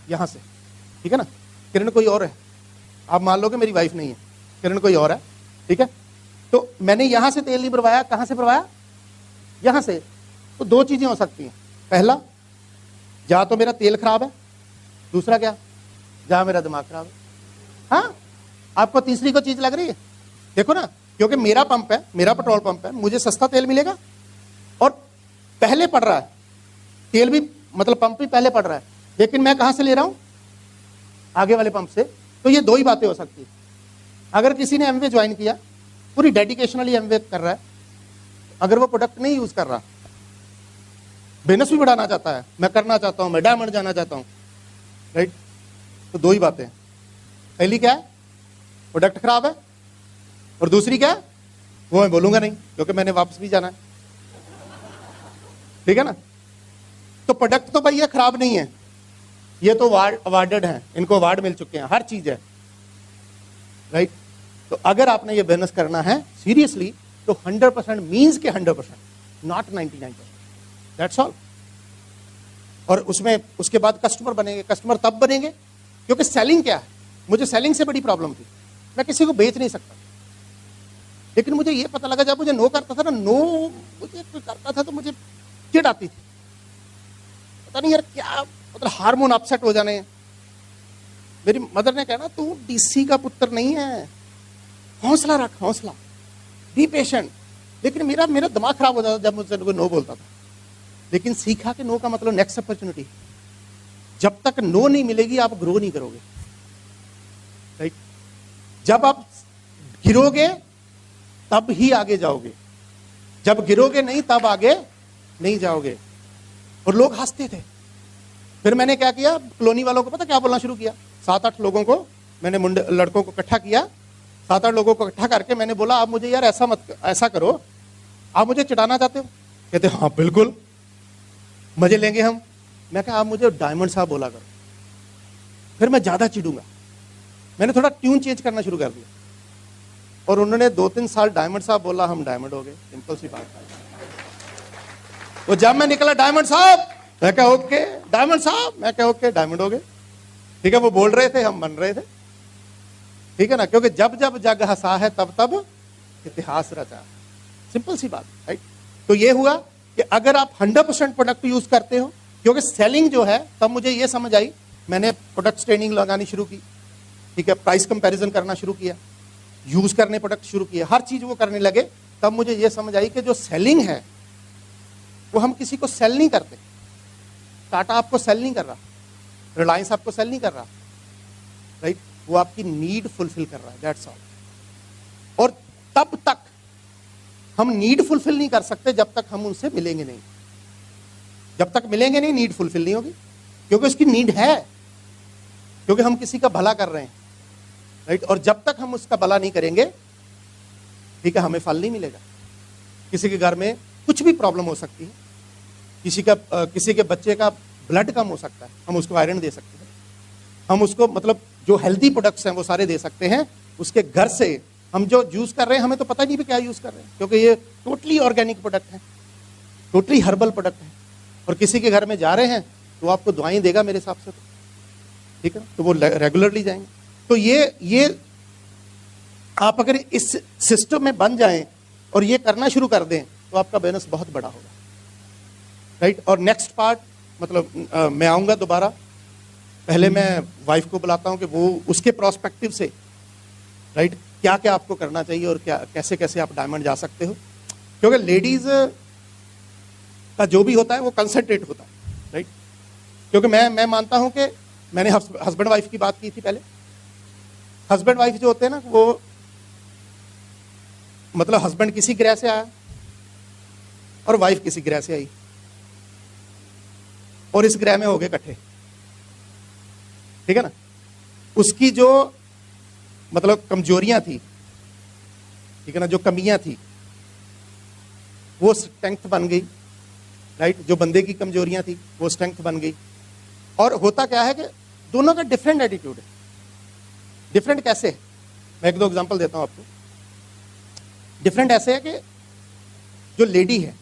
यहां से, ठीक है ना? किरण कोई और है, आप मान लो कि मेरी वाइफ नहीं है, किरण कोई और है, ठीक है? तो मैंने यहां से तेल नहीं भरवाया, कहां से भरवाया? यहां से। तो दो चीजें हो सकती हैं, पहला, या तो मेरा तेल खराब है, दूसरा क्या, या मेरा दिमाग खराब है। हाँ, आपको तीसरी को चीज लग रही है? देखो ना, क्योंकि मेरा पंप है, मेरा पेट्रोल पंप है, मुझे सस्ता तेल मिलेगा और पहले पड़ रहा है तेल भी, मतलब पंप भी पहले पड़ रहा है, लेकिन मैं कहां से ले रहा हूं, आगे वाले पंप से। तो ये दो ही बातें हो सकती है। अगर किसी ने एमवे ज्वाइन किया, पूरी डेडिकेशनली एमवे कर रहा है, अगर वो प्रोडक्ट नहीं यूज कर रहा, बिजनेस भी बढ़ाना चाहता है, मैं करना चाहता हूं, मैं डायमंड जाना चाहता हूं, राइट, तो दो ही बातें हैं। पहली क्या है, प्रोडक्ट खराब है, और दूसरी क्या है, वो मैं बोलूंगा नहीं क्योंकि मैंने वापस भी जाना है, ठीक है ना। तो प्रोडक्ट तो भैया खराब नहीं है, ये तो अवार्डेड हैं, इनको अवार्ड मिल चुके हैं, हर चीज है, राइट। तो अगर आपने ये बिजनेस करना है सीरियसली, तो 100% मीन्स के 100%, नॉट 99%, दैट्स ऑल। और उसमें उसके बाद कस्टमर बनेंगे। कस्टमर तब बनेंगे क्योंकि सेलिंग क्या है, मुझे सेलिंग से बड़ी प्रॉब्लम थी, मैं किसी को बेच नहीं सकता। लेकिन मुझे ये पता लगा, जब मुझे नो करता था ना, नो मुझे करता था तो मुझे चिढ़ आती थी, पता नहीं यार क्या, मतलब हार्मोन अपसेट हो जाने। मेरी मदर ने कहना, तू डीसी का पुत्र नहीं है, हौसला रख, हौसला, बी पेशेंट। लेकिन मेरा दिमाग खराब हो जाता जब मुझसे कोई नो बोलता था। लेकिन सीखा कि नो का मतलब नेक्स्ट अपॉर्चुनिटी, जब तक नो नहीं मिलेगी आप ग्रो नहीं करोगे, राइट। जब आप गिरोगे तब ही आगे जाओगे, जब गिरोगे नहीं तब आगे नहीं जाओगे। और लोग हंसते थे। फिर मैंने क्या किया, कॉलोनी वालों को पता क्या बोलना शुरू किया, 7-8 लोगों को मैंने लड़कों को इकट्ठा किया, 7-8 लोगों को इकट्ठा करके मैंने बोला, आप मुझे यार ऐसा करो, आप मुझे चिढ़ाना चाहते हो? कहते हाँ बिल्कुल, मजे लेंगे हम। मैं कहा, आप मुझे डायमंड साहब बोला करो, फिर मैं ज्यादा चिढ़ूंगा। मैंने थोड़ा ट्यून चेंज करना शुरू कर दिया, और उन्होंने 2-3 साल डायमंड साहब बोला, हम डायमंड हो गए, सिंपल सी बात है। तो जब मैं निकला डायमंड साहब, मैं कहा ओके डायमंड साहब, मैं कहा ओके डायमंड हो गए, ठीक है। वो बोल रहे थे, हम बन रहे थे, ठीक है ना, क्योंकि जब जब जग हंसा है तब तब इतिहास रचा, सिंपल सी बात, राइट। तो ये हुआ कि अगर आप 100% प्रोडक्ट यूज करते हो, क्योंकि सेलिंग जो है, तब मुझे ये समझ आई, मैंने प्रोडक्ट ट्रेनिंग लगानी शुरू की, ठीक है, प्राइस कंपैरिजन करना शुरू किया, यूज करने प्रोडक्ट शुरू किए, हर चीज वो करने लगे। तब मुझे ये समझ आई कि जो सेलिंग है वो हम किसी को सेल नहीं करते। टाटा आपको सेल नहीं कर रहा, रिलायंस आपको सेल नहीं कर रहा, राइट, वो आपकी नीड फुलफिल कर रहा है, दैट्स ऑल। और तब तक हम नीड फुलफिल नहीं कर सकते जब तक हम उनसे मिलेंगे नहीं। जब तक मिलेंगे नहीं, नीड फुलफिल नहीं होगी, क्योंकि उसकी नीड है, क्योंकि हम किसी का भला कर रहे हैं, राइट। और जब तक हम उसका भला नहीं करेंगे, ठीक है, हमें फल नहीं मिलेगा। किसी के घर में कुछ भी प्रॉब्लम हो सकती है, किसी के बच्चे का ब्लड कम हो सकता है, हम उसको आयरन दे सकते हैं, हम उसको मतलब जो हेल्दी प्रोडक्ट्स हैं वो सारे दे सकते हैं। उसके घर से हम जो यूज कर रहे हैं, हमें तो पता नहीं भी क्या यूज कर रहे हैं, क्योंकि ये टोटली ऑर्गेनिक प्रोडक्ट है, टोटली हर्बल प्रोडक्ट है। और किसी के घर में जा रहे हैं तो आपको दवाएं देगा मेरे हिसाब से, तो ठीक है, तो वो रेगुलरली जाएंगे। तो ये आप अगर इस सिस्टम में बन जाएं और ये करना शुरू कर दें, तो आपका बिजनेस बहुत बड़ा होगा, राइट। और नेक्स्ट पार्ट, मतलब मैं आऊंगा दोबारा, पहले मैं वाइफ को बुलाता हूं कि वो उसके प्रोस्पेक्टिव से, राइट, क्या क्या आपको करना चाहिए और क्या कैसे कैसे आप डायमंड जा सकते हो। क्योंकि लेडीज का जो भी होता है वो कंसंट्रेट होता है, राइट। क्योंकि मैं मानता हूं कि मैंने हस्बैंड वाइफ की बात की थी पहले। हस्बैंड वाइफ जो होते हैं ना, वो मतलब हस्बैंड किसी ग्रह से आया और वाइफ किसी ग्रह से आई, और इस ग्रह में हो गए इकट्ठे, ठीक है ना। उसकी जो मतलब कमजोरियां थी, ठीक है ना, जो कमियां थी, वो स्ट्रेंथ बन गई, राइट। जो बंदे की कमजोरियां थी वो स्ट्रेंथ बन गई। और होता क्या है कि दोनों का डिफरेंट एटीट्यूड है। डिफरेंट कैसे है, मैं 1-2 एग्जांपल देता हूं आपको। डिफरेंट ऐसे है कि जो लेडी है,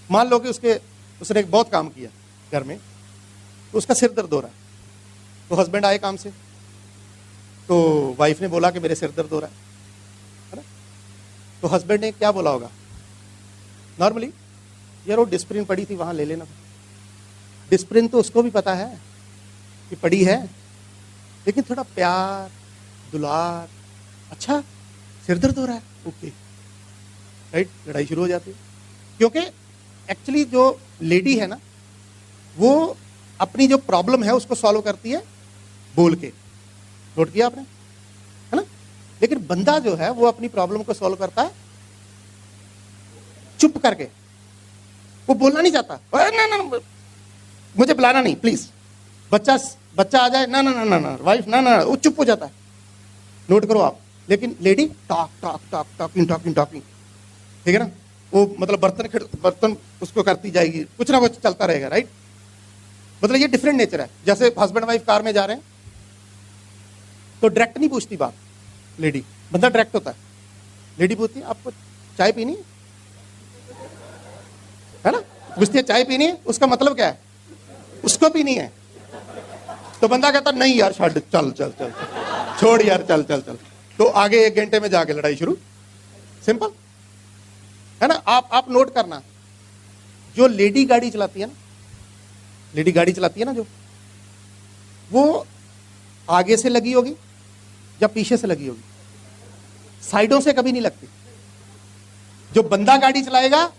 मान लो कि उसने एक बहुत काम किया घर में, तो उसका सिर दर्द हो रहा है, तो हस्बैंड आए काम से, तो वाइफ ने बोला कि मेरे सिर दर्द हो रहा है ना। तो हस्बैंड ने क्या बोला होगा नॉर्मली, यार वो डिस्प्रिन पड़ी थी वहां ले लेना, डिसिप्लिन तो उसको भी पता है कि पड़ी है, लेकिन थोड़ा प्यार, दुलार, अच्छा सिर दर्द हो रहा है, ओके, राइट, लड़ाई शुरू हो जाती है। क्योंकि एक्चुअली जो लेडी है ना, वो अपनी जो प्रॉब्लम है उसको सॉल्व करती है बोल के, नोट किया आपने, है ना। लेकिन बंदा जो है वो अपनी प्रॉब्लम को सॉल्व करता है चुप करके, वो बोलना नहीं चाहता, ना ना ना मुझे बुलाना नहीं प्लीज, बच्चा आ जाए, ना ना ना ना ना वाइफ, ना ना, वो चुप हो जाता है, नोट करो आप। लेकिन lady talk talk talk talking talking talking, ठीक है ना, वो मतलब बर्तन उसको करती जाएगी, कुछ ना कुछ चलता रहेगा, राइट। मतलब ये डिफरेंट नेचर है। जैसे हस्बैंड वाइफ कार में जा रहे हैं तो डायरेक्ट नहीं पूछती बात लेडी, बंदा डायरेक्ट होता है, लेडी पूछती है आपको चाय पीनी है ना, पूछती है चाय पीनी है, उसका मतलब क्या है, उसको पीनी है, तो बंदा कहता नहीं यार छड़, चल चल चल छोड़ यार, चल चल चल, तो आगे 1 घंटे में जाके लड़ाई शुरू, सिंपल है ना। आप नोट करना, जो लेडी गाड़ी चलाती है ना, लेडी गाड़ी चलाती है ना, जो वो आगे से लगी होगी या पीछे से लगी होगी, साइडों से कभी नहीं लगती। जो बंदा गाड़ी चलाएगा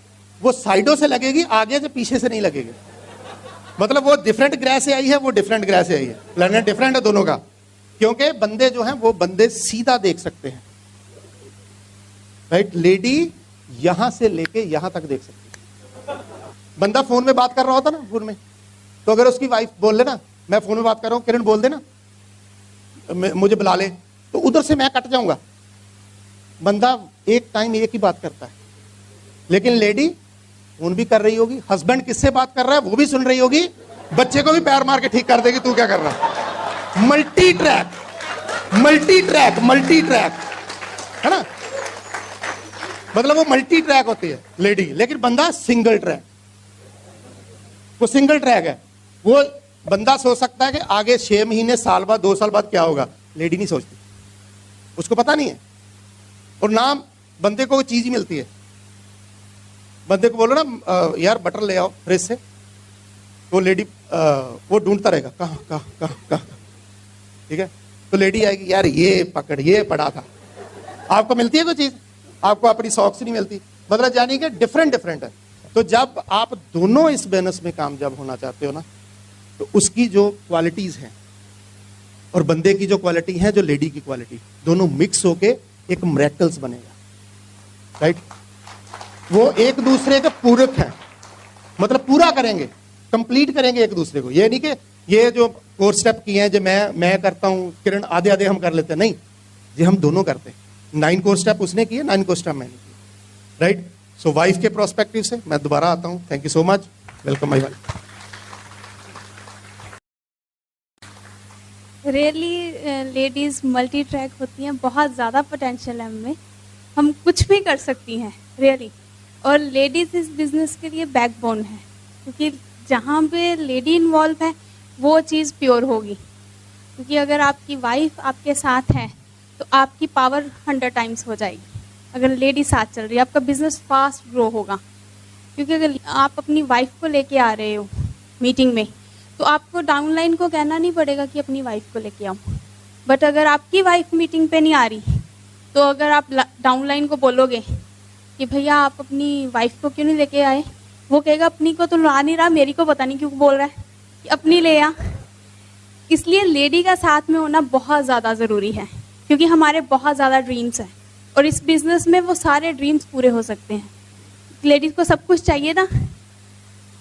वो साइडों से लगेगी, आगे से पीछे से नहीं लगेगी। मतलब वो डिफरेंट ग्रह से आई है, वो डिफरेंट ग्रह से आई है, प्लेनेट डिफरेंट है दोनों का। क्योंकि बंदे जो हैं वो बंदे सीधा देख सकते हैं, राइट। लेडी यहां से लेके यहां तक देख सकती है। बंदा फोन में बात कर रहा होता ना, फोन में, तो अगर उसकी वाइफ बोल लेना मैं फोन में बात कर रहा हूं, किरण बोल देना मुझे बुला ले, तो उधर से मैं कट जाऊंगा। बंदा एक टाइम एक ही बात करता है, लेकिन लेडी फोन भी कर रही होगी, हस्बैंड किससे बात कर रहा है वो भी सुन रही होगी, बच्चे को भी पैर मार के ठीक कर देगी, तू क्या कर रहा है। Multi track, multi track, multi track, है ना। मतलब वो मल्टी ट्रैक होती है लेडी, लेकिन बंदा सिंगल ट्रैक, वो सिंगल ट्रैक है। वो बंदा सोच सकता है कि आगे 6 महीने, साल बाद, 2 साल बाद क्या होगा, लेडी नहीं सोचती, उसको पता नहीं है। और ना बंदे को वो चीज ही मिलती है, बंदे को बोलो ना यार बटर ले आओ फ्रिज से, तो लेडी वो ढूंढता रहेगा कहाँ कहाँ कहाँ कहाँ, ठीक है। तो लेडी आएगी, यार ये पकड़, ये पड़ा था। आपको मिलती है कोई चीज, आपको अपनी सॉक्स नहीं मिलती। मतलब जानी कि डिफरेंट डिफरेंट है। तो जब आप दोनों इस बिजनेस में कामयाब होना चाहते हो ना, तो उसकी जो क्वालिटीज हैं और बंदे की जो क्वालिटी है, जो लेडी की क्वालिटी, दोनों मिक्स होके एक मिरेकल्स बनेगा, राइट। वो एक दूसरे के पूरक हैं, मतलब पूरा करेंगे, कंप्लीट करेंगे एक दूसरे को। ये नहीं कि ये जो कोर्स स्टेप किए हैं जो मैं करता हूं, किरण आधे आधे हम कर लेते हैं, नहीं, ये हम दोनों करते हैं। 9 कोर्स स्टेप उसने किए, 9 कोर्स स्टेप मैंने किए, राइट। सो वाइफ के प्रोस्पेक्टिव से मैं दोबारा आता हूं। Thank you so much, welcome my wife. Really ladies multi track होती हैं, बहुत ज़्यादा पोटेंशियल है हमें, हम कुछ भी कर सकती हैं रियली। और लेडीज इस बिजनेस के लिए बैकबोन है, क्योंकि जहाँ पे लेडी इन्वॉल्व है वो चीज़ प्योर होगी। क्योंकि अगर आपकी वाइफ आपके साथ है तो आपकी पावर 100 टाइम्स हो जाएगी। अगर लेडी साथ चल रही है आपका बिजनेस फास्ट ग्रो होगा। क्योंकि अगर आप अपनी वाइफ को लेके आ रहे हो मीटिंग में, तो आपको डाउनलाइन को कहना नहीं पड़ेगा कि अपनी वाइफ को लेके आओ। बट अगर आपकी वाइफ मीटिंग पे नहीं आ रही, तो अगर आप डाउनलाइन को बोलोगे कि भैया आप अपनी वाइफ को क्यों नहीं लेके आए, वो कहेगा अपनी को तो ला नहीं रहा, मेरी को पता नहीं क्यों बोल रहा है कि अपनी ले आ। इसलिए लेडी का साथ में होना बहुत ज़्यादा ज़रूरी है, क्योंकि हमारे बहुत ज़्यादा ड्रीम्स हैं और इस बिज़नेस में वो सारे ड्रीम्स पूरे हो सकते हैं। लेडीज़ को सब कुछ चाहिए ना,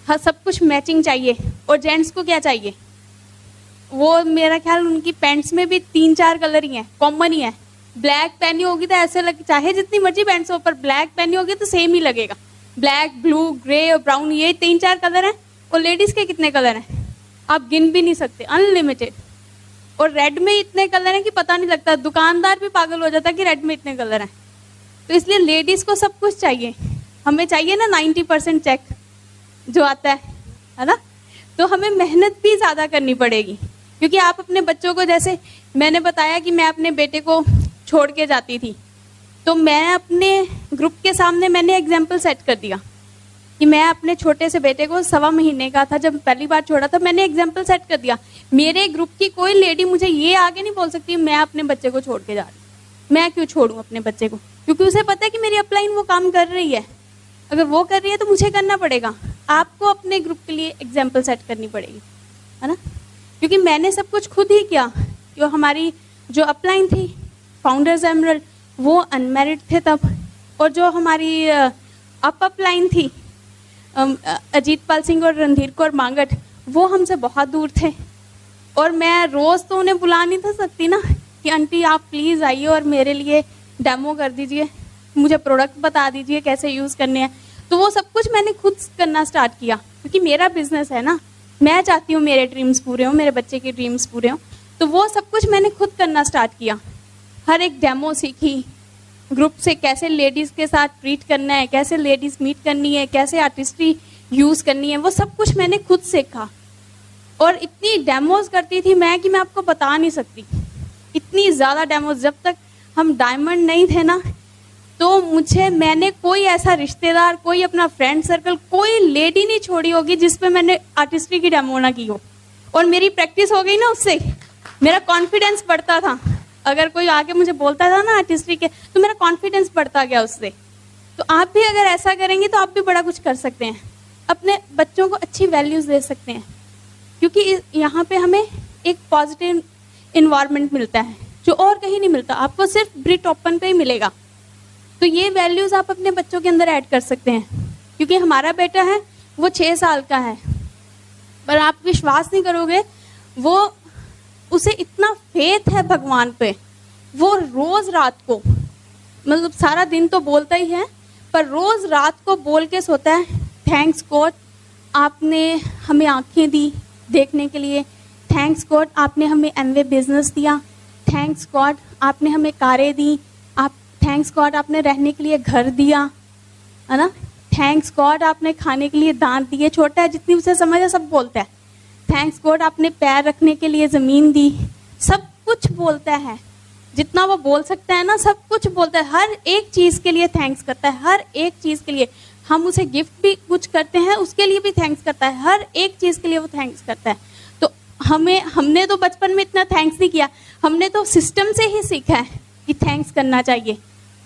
हाँ, सब कुछ मैचिंग चाहिए। और जेंट्स को क्या चाहिए, वो मेरा ख्याल उनकी पैंट्स में भी 3-4 कलर ही हैं, कॉमन ही है। ब्लैक पहनी होगी तो ऐसे लगे, चाहे जितनी मर्जी पैंट्स हो, पर ब्लैक पहनी होगी तो सेम ही लगेगा। ब्लैक, ब्लू, ग्रे और ब्राउन, ये 3-4 कलर हैं। और लेडीज़ के कितने कलर हैं आप गिन भी नहीं सकते, अनलिमिटेड। और रेड में इतने कलर हैं कि पता नहीं लगता, दुकानदार भी पागल हो जाता है कि रेड में इतने कलर हैं। तो इसलिए लेडीज़ को सब कुछ चाहिए। हमें चाहिए ना 90% चेक जो आता है ना। तो हमें मेहनत भी ज़्यादा करनी पड़ेगी, क्योंकि आप अपने बच्चों को, जैसे मैंने बताया कि मैं अपने बेटे को छोड़ के जाती थी, तो मैं अपने ग्रुप के सामने मैंने एग्जाम्पल सेट कर दिया कि मैं अपने छोटे से बेटे को 1.25 महीने का था जब पहली बार छोड़ा था, मैंने एग्जाम्पल सेट कर दिया। मेरे ग्रुप की कोई लेडी मुझे ये आगे नहीं बोल सकती मैं अपने बच्चे को छोड़ के जा रही, मैं क्यों छोड़ूं अपने बच्चे को, क्योंकि उसे पता है कि मेरी अपलाइन वो काम कर रही है। अगर वो कर रही है तो मुझे करना पड़ेगा। आपको अपने ग्रुप के लिए एग्जाम्पल सेट करनी पड़ेगी, है ना, क्योंकि मैंने सब कुछ खुद ही किया। जो हमारी जो अपलाइन थी फाउंडर्स एमरल्ड, वो अनमैरिड थे तब, और जो हमारी अपलाइन थी अजीत पाल सिंह और रणधीर कौर मांगट, वो हमसे बहुत दूर थे। और मैं रोज़ तो उन्हें बुला नहीं था सकती ना कि आंटी आप प्लीज़ आइए और मेरे लिए डेमो कर दीजिए, मुझे प्रोडक्ट बता दीजिए कैसे यूज़ करने हैं। तो वो सब कुछ मैंने खुद करना स्टार्ट किया, क्योंकि मेरा बिजनेस है ना, मैं चाहती हूँ मेरे ड्रीम्स पूरे हों, मेरे बच्चे के ड्रीम्स पूरे हों। तो वो सब कुछ मैंने खुद करना स्टार्ट किया। हर एक डेमो सीखी, ग्रुप से कैसे लेडीज़ के साथ ट्रीट करना है, कैसे लेडीज़ मीट करनी है, कैसे आर्टिस्ट्री यूज़ करनी है, वो सब कुछ मैंने खुद सीखा। और इतनी डेमोज करती थी मैं कि मैं आपको बता नहीं सकती, इतनी ज़्यादा डेमोज। जब तक हम डायमंड नहीं थे ना, तो मैंने कोई ऐसा रिश्तेदार, कोई अपना फ्रेंड सर्कल, कोई लेडी नहीं छोड़ी होगी जिस पे मैंने आर्टिस्ट्री की डेमो ना की हो। और मेरी प्रैक्टिस हो गई ना, उससे मेरा कॉन्फिडेंस बढ़ता था। अगर कोई आके मुझे बोलता था ना आर्टिस्ट्री के, तो मेरा कॉन्फिडेंस बढ़ता गया उससे। तो आप भी अगर ऐसा करेंगे तो आप भी बड़ा कुछ कर सकते हैं, अपने बच्चों को अच्छी वैल्यूज़ दे सकते हैं, क्योंकि यहाँ पे हमें एक पॉजिटिव इन्वायरमेंट मिलता है जो और कहीं नहीं मिलता, आपको सिर्फ ब्रिट ओपन पे ही मिलेगा। तो ये वैल्यूज़ आप अपने बच्चों के अंदर ऐड कर सकते हैं। क्योंकि हमारा बेटा है वो 6 साल का है, पर आप विश्वास नहीं करोगे, वो उसे इतना फेथ है भगवान पे, वो रोज़ रात को, मतलब सारा दिन तो बोलता ही है, पर रोज़ रात को बोल के सोता है, थैंक्स गॉड आपने हमें आंखें दी देखने के लिए, थैंक्स गॉड आपने हमें एमवे बिजनेस दिया, थैंक्स गॉड आपने हमें कारें दी, आप थैंक्स गॉड आपने रहने के लिए घर दिया, है ना, थैंक्स गॉड आपने खाने के लिए दांत दिए। छोटा है, जितनी उसे समझ है सब बोलता है। थैंक्स गॉड आपने पैर रखने के लिए ज़मीन दी, सब कुछ बोलता है, जितना वो बोल सकता है ना सब कुछ बोलता है। हर एक चीज़ के लिए थैंक्स करता है, हर एक चीज़ के लिए। हम उसे गिफ्ट भी कुछ करते हैं उसके लिए भी थैंक्स करता है, हर एक चीज़ के लिए वो थैंक्स करता है। तो हमने तो बचपन में इतना थैंक्स नहीं किया, हमने तो सिस्टम से ही सीखा है कि थैंक्स करना चाहिए।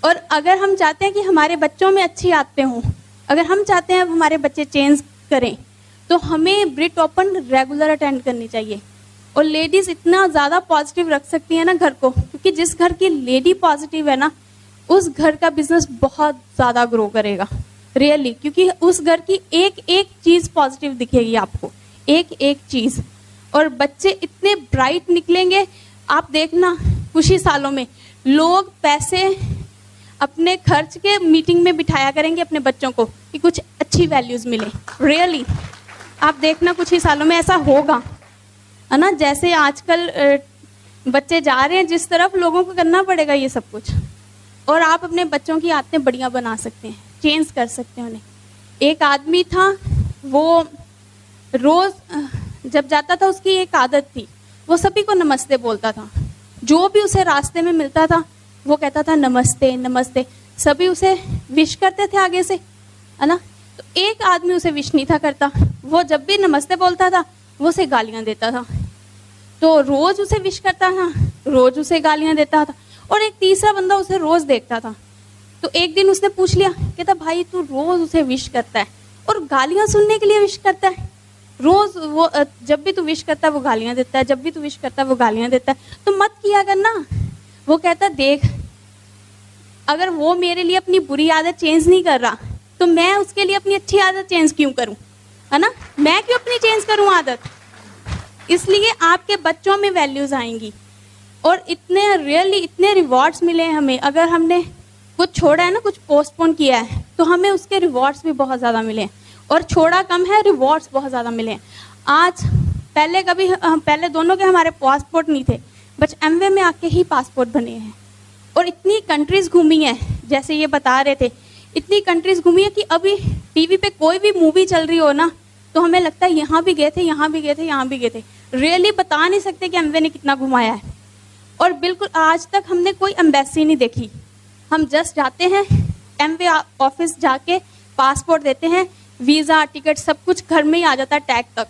और अगर हम चाहते हैं कि हमारे बच्चों में अच्छी आदतें हों, अगर हम चाहते हैं हमारे बच्चे चेंज करें, तो हमें ब्रिट ओपन रेगुलर अटेंड करनी चाहिए। और लेडीज़ इतना ज़्यादा पॉजिटिव रख सकती है ना घर को, क्योंकि जिस घर की लेडी पॉजिटिव है ना, उस घर का बिजनेस बहुत ज़्यादा ग्रो करेगा रियली, क्योंकि उस घर की एक एक चीज़ पॉजिटिव दिखेगी आपको, एक एक चीज़। और बच्चे इतने ब्राइट निकलेंगे, आप देखना कुछ ही सालों में लोग पैसे अपने खर्च के मीटिंग में बिठाया करेंगे अपने बच्चों को कि कुछ अच्छी वैल्यूज़ मिले। रियली आप देखना कुछ ही सालों में ऐसा होगा, है ना। जैसे आजकल बच्चे जा रहे हैं जिस तरफ, लोगों को करना पड़ेगा ये सब कुछ। और आप अपने बच्चों की आदतें बढ़िया बना सकते हैं, चेंज कर सकते हैं उन्हें। एक आदमी था, वो रोज़ जब जाता था उसकी एक आदत थी, वो सभी को नमस्ते बोलता था। जो भी उसे रास्ते में मिलता था वो कहता था नमस्ते नमस्ते, सभी उसे विश करते थे आगे से, है ना। तो एक आदमी उसे विश नहीं था करता, वो जब भी नमस्ते बोलता था वो उसे गालियाँ देता था। तो रोज़ उसे विश करता था, रोज़ उसे गालियाँ देता था। और एक तीसरा बंदा उसे रोज़ देखता था। तो एक दिन उसने पूछ लिया, कहता भाई तू रोज़ उसे विश करता है और गालियाँ सुनने के लिए विश करता है, रोज़ वो जब भी तू विश करता है वो गालियाँ देता है, जब भी तू विश करता है वो गालियाँ देता है, तो मत किया करना। वो कहता देख, अगर वो मेरे लिए अपनी बुरी आदत चेंज नहीं कर रहा तो मैं उसके लिए अपनी अच्छी आदत चेंज क्यों करूं, है ना। मैं क्यों अपनी चेंज करूं आदत। इसलिए आपके बच्चों में वैल्यूज आएंगी। और इतने रियली इतने रिवॉर्ड्स मिले हैं हमें, अगर हमने कुछ छोड़ा है ना, कुछ पोस्टपोन किया है, तो हमें उसके रिवॉर्ड्स भी बहुत ज़्यादा मिले हैं। और छोड़ा कम है, रिवॉर्ड्स बहुत ज़्यादा मिले हैं। आज पहले दोनों के हमारे पासपोर्ट नहीं थे, बस एमवे में आके ही पासपोर्ट बने हैं। और इतनी कंट्रीज़ घूमी हैं, जैसे ये बता रहे थे, इतनी कंट्रीज़ घूमी है कि अभी टीवी पे कोई भी मूवी चल रही हो ना, तो हमें लगता है यहाँ भी गए थे, यहाँ भी गए थे, यहाँ भी गए थे। रियली बता नहीं सकते कि एमवे ने कितना घुमाया है। और बिल्कुल आज तक हमने कोई एम्बेसी नहीं देखी, हम जस्ट जाते हैं एमवे ऑफिस, जाके पासपोर्ट देते हैं, वीज़ा टिकट सब कुछ घर में ही आ जाता है, टैग तक,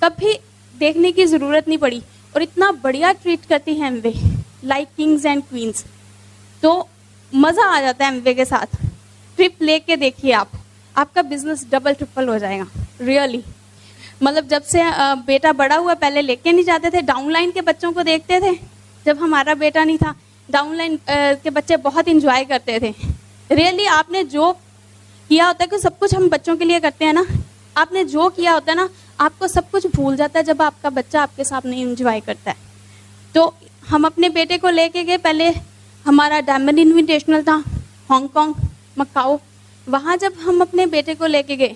कभी देखने की ज़रूरत नहीं पड़ी। और इतना बढ़िया ट्रीट करती है Amway, like Kings and queen's. तो मज़ा आ जाता है एमवे के साथ। ट्रिप लेके देखिए आप, आपका बिजनेस डबल ट्रिपल हो जाएगा रियली। मतलब जब से बेटा बड़ा हुआ, पहले लेके नहीं जाते थे, डाउनलाइन के बच्चों को देखते थे। जब हमारा बेटा नहीं था, डाउनलाइन के बच्चे बहुत इंजॉय करते थे। रियली आपने जो किया होता है, कि सब कुछ हम बच्चों के लिए करते हैं ना, आपने जो किया होता है ना, आपको सब कुछ भूल जाता है जब आपका बच्चा आपके सामने इंजॉय करता है। तो हम अपने बेटे को लेके गए, पहले हमारा डायमंड इन्विटेशनल था, हांगकांग, मकाओ। वहाँ जब हम अपने बेटे को लेके गए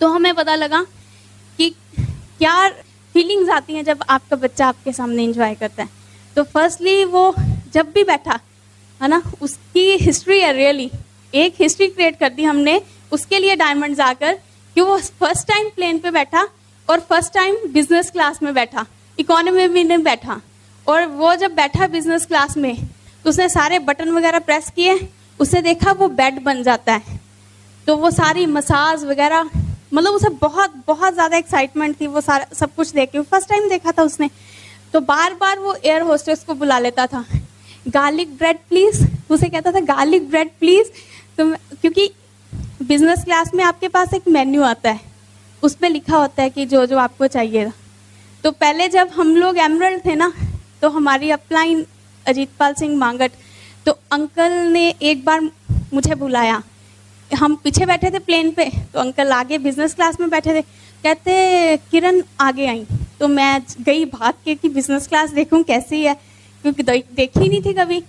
तो हमें पता लगा कि क्या फीलिंग्स आती हैं जब आपका बच्चा आपके सामने एंजॉय करता है। तो फर्स्टली वो जब भी बैठा है ना, उसकी हिस्ट्री है रियली, एक हिस्ट्री क्रिएट कर दी हमने उसके लिए डायमंड जाकर, कि वो फर्स्ट टाइम प्लेन पे बैठा और फर्स्ट टाइम बिजनेस क्लास में बैठा, इकोनॉमी में नहीं बैठा। और वो जब बैठा बिजनेस क्लास में तो उसने सारे बटन वगैरह प्रेस किए, उसने देखा वो बेड बन जाता है। तो वो सारी मसाज वगैरह, मतलब उसे बहुत बहुत ज़्यादा एक्साइटमेंट थी वो सारा सब कुछ देख के, फर्स्ट टाइम देखा था उसने। तो बार बार वो एयर होस्टेस को बुला लेता था, गार्लिक ब्रेड प्लीज़, उसे कहता था गार्लिक ब्रेड प्लीज़। तो क्योंकि बिजनेस क्लास में आपके पास एक मेन्यू आता है, उस पर लिखा होता है कि जो जो आपको चाहिए। तो पहले जब हम लोग एमरल्ड थे ना, तो हमारी अपलाइन अजीतपाल सिंह मांगट, तो अंकल ने एक बार मुझे बुलाया, हम पीछे बैठे थे प्लेन पे, तो अंकल आगे बिजनेस क्लास में बैठे थे, कहते किरण आगे आई। तो मैं गई भाग के कि बिजनेस क्लास देखूं कैसी है, क्योंकि देखी नहीं थी कभी।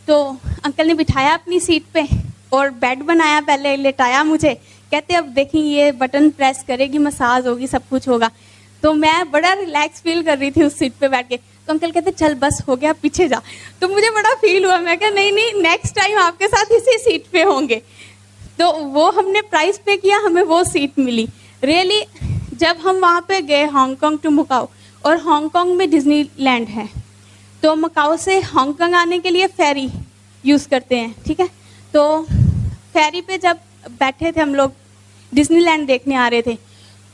तो अंकल ने बिठाया अपनी सीट पे और बेड बनाया, पहले लेटाया मुझे, कहते अब देखी ये बटन प्रेस करेगी, मसाज होगी, सब कुछ होगा। तो मैं बड़ा रिलैक्स फील कर रही थी उस सीट पे बैठ के। तो अंकल कहते चल बस हो गया, पीछे जा। तो मुझे बड़ा फील हुआ, मैं कहा नहीं नहीं, नेक्स्ट टाइम आपके साथ इसी सीट पे होंगे। तो वो हमने प्राइस पे किया, हमें वो सीट मिली रियली। जब हम वहाँ पे गए हांगकांग टू मकाओ, और हांगकांग में डिज्नीलैंड है, तो मकाओ से हांगकांग आने के लिए फेरी यूज़ करते हैं, ठीक है। तो फेरी पे जब बैठे थे हम लोग, डिज्नीलैंड देखने आ रहे थे।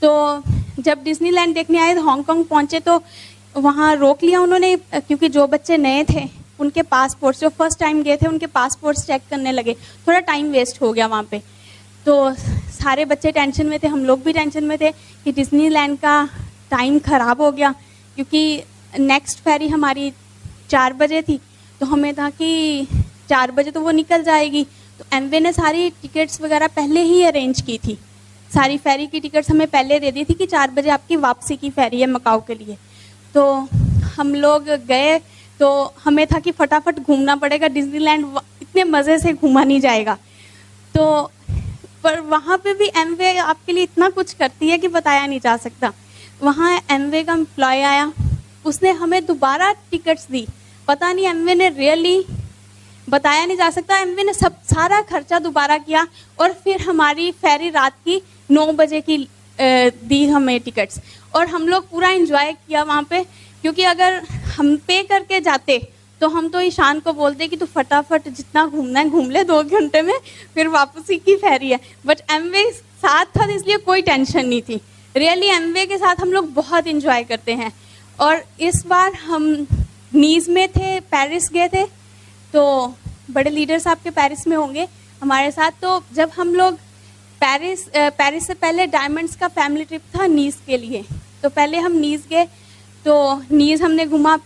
तो जब डिज्नीलैंड देखने आए तो हांगकांग पहुँचे, तो वहाँ रोक लिया उन्होंने, क्योंकि जो बच्चे नए थे उनके पासपोर्ट्स, जो फर्स्ट टाइम गए थे उनके पासपोर्ट्स चेक करने लगे, थोड़ा टाइम वेस्ट हो गया वहाँ पे। तो सारे बच्चे टेंशन में थे, हम लोग भी टेंशन में थे कि डिज्नीलैंड का टाइम ख़राब हो गया, क्योंकि नेक्स्ट फेरी हमारी 4 बजे थी। तो हमें था कि 4 बजे तो वो निकल जाएगी। तो एमवे ने सारी टिकट्स वगैरह पहले ही अरेंज की थी, सारी फेरी की टिकट्स हमें पहले दे दी थी कि 4 बजे आपकी वापसी की फेरी है मकाओ के लिए। तो हम लोग गए, तो हमें था कि फटाफट घूमना पड़ेगा, डिज्नीलैंड इतने मज़े से घूमा नहीं जाएगा। तो पर वहाँ पे भी एमवे आपके लिए इतना कुछ करती है कि बताया नहीं जा सकता। वहाँ एमवे का एम्प्लॉय आया, उसने हमें दोबारा टिकट्स दी। पता नहीं एमवे ने रियली, बताया नहीं जा सकता, एमवे ने सब सारा खर्चा दोबारा किया, और फिर हमारी फेरी रात की 9 बजे की दी हमें टिकट्स। और हम लोग पूरा एंजॉय किया वहाँ पे, क्योंकि अगर हम पे करके जाते तो हम तो ईशान को बोलते कि तू फटाफट जितना घूमना है घूम ले, 2 घंटे में फिर वापसी की फेरी है। बट एमवे साथ था इसलिए कोई टेंशन नहीं थी। रियली एमवे के साथ हम लोग बहुत इंजॉय करते हैं। और इस बार हम नीस में थे, पेरिस गए थे, तो बड़े लीडर्स आपके पेरिस में होंगे हमारे साथ। तो जब हम लोग पेरिस से पहले डायमंड्स का फैमिली ट्रिप था नीस के लिए, तो पहले हम नीस गए। तो नीस हमने घूमा,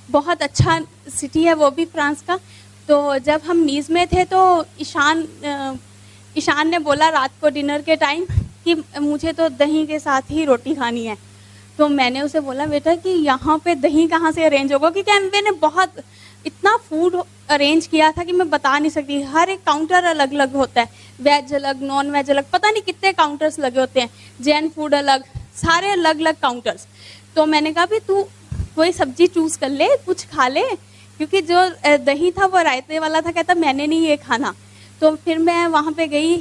बहुत अच्छा सिटी है वो भी फ्रांस का। तो जब हम नीस में थे तो ईशान ने बोला रात को डिनर के टाइम कि मुझे तो दही के साथ ही रोटी खानी है। तो मैंने उसे बोला बेटा कि यहाँ पे दही कहाँ से अरेंज होगा, क्योंकि एमवे ने बहुत इतना फूड अरेंज किया था कि मैं बता नहीं सकती। हर एक काउंटर अलग अलग होता है, वेज अलग, नॉन वेज अलग, पता नहीं कितने काउंटर्स लगे होते हैं, जैन फूड अलग, सारे अलग अलग काउंटर्स। तो मैंने कहा भी तू कोई सब्जी चूज कर ले, कुछ खा ले, क्योंकि जो दही था वो रायते वाला था। कहता मैंने नहीं ये खाना। तो फिर मैं वहाँ पे गई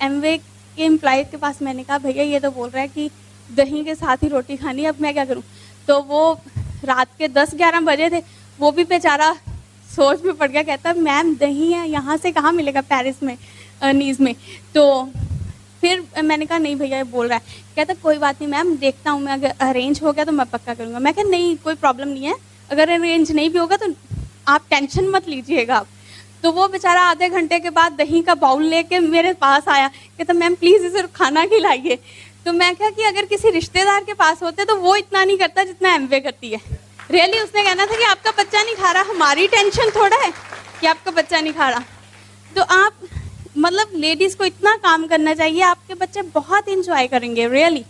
एमवे के एम्प्लॉय के पास, मैंने कहा भैया ये तो बोल रहा है कि दही के साथ ही रोटी खानी है, अब मैं क्या करूँ। तो वो रात के 10-11 बजे थे, वो भी बेचारा सोच में पड़ गया। कहता मैम दही है यहाँ से कहाँ मिलेगा पेरिस में, नीस में। तो फिर मैंने कहा नहीं भैया ये बोल रहा है, कहता कोई बात नहीं मैम, देखता हूँ मैं, अगर अरेंज हो गया तो मैं पक्का करूँगा। मैं कहा नहीं कोई प्रॉब्लम नहीं है, अगर अरेंज नहीं भी होगा तो आप टेंशन मत लीजिएगा आप। तो वो बेचारा आधे घंटे के बाद दही का बाउल लेके मेरे पास आया, कहता मैम प्लीज़ इसे खाना खिलाइए। तो मैं कहा कि अगर किसी रिश्तेदार के पास होते तो वो इतना नहीं करता जितना एमवे करती है। रियली उसने कहना था कि आपका बच्चा नहीं खा रहा, हमारी टेंशन थोड़ा है कि आपका बच्चा नहीं खा रहा। तो आप मतलब लेडीज़ को इतना काम करना चाहिए, आपके बच्चे बहुत इंजॉय करेंगे रियली।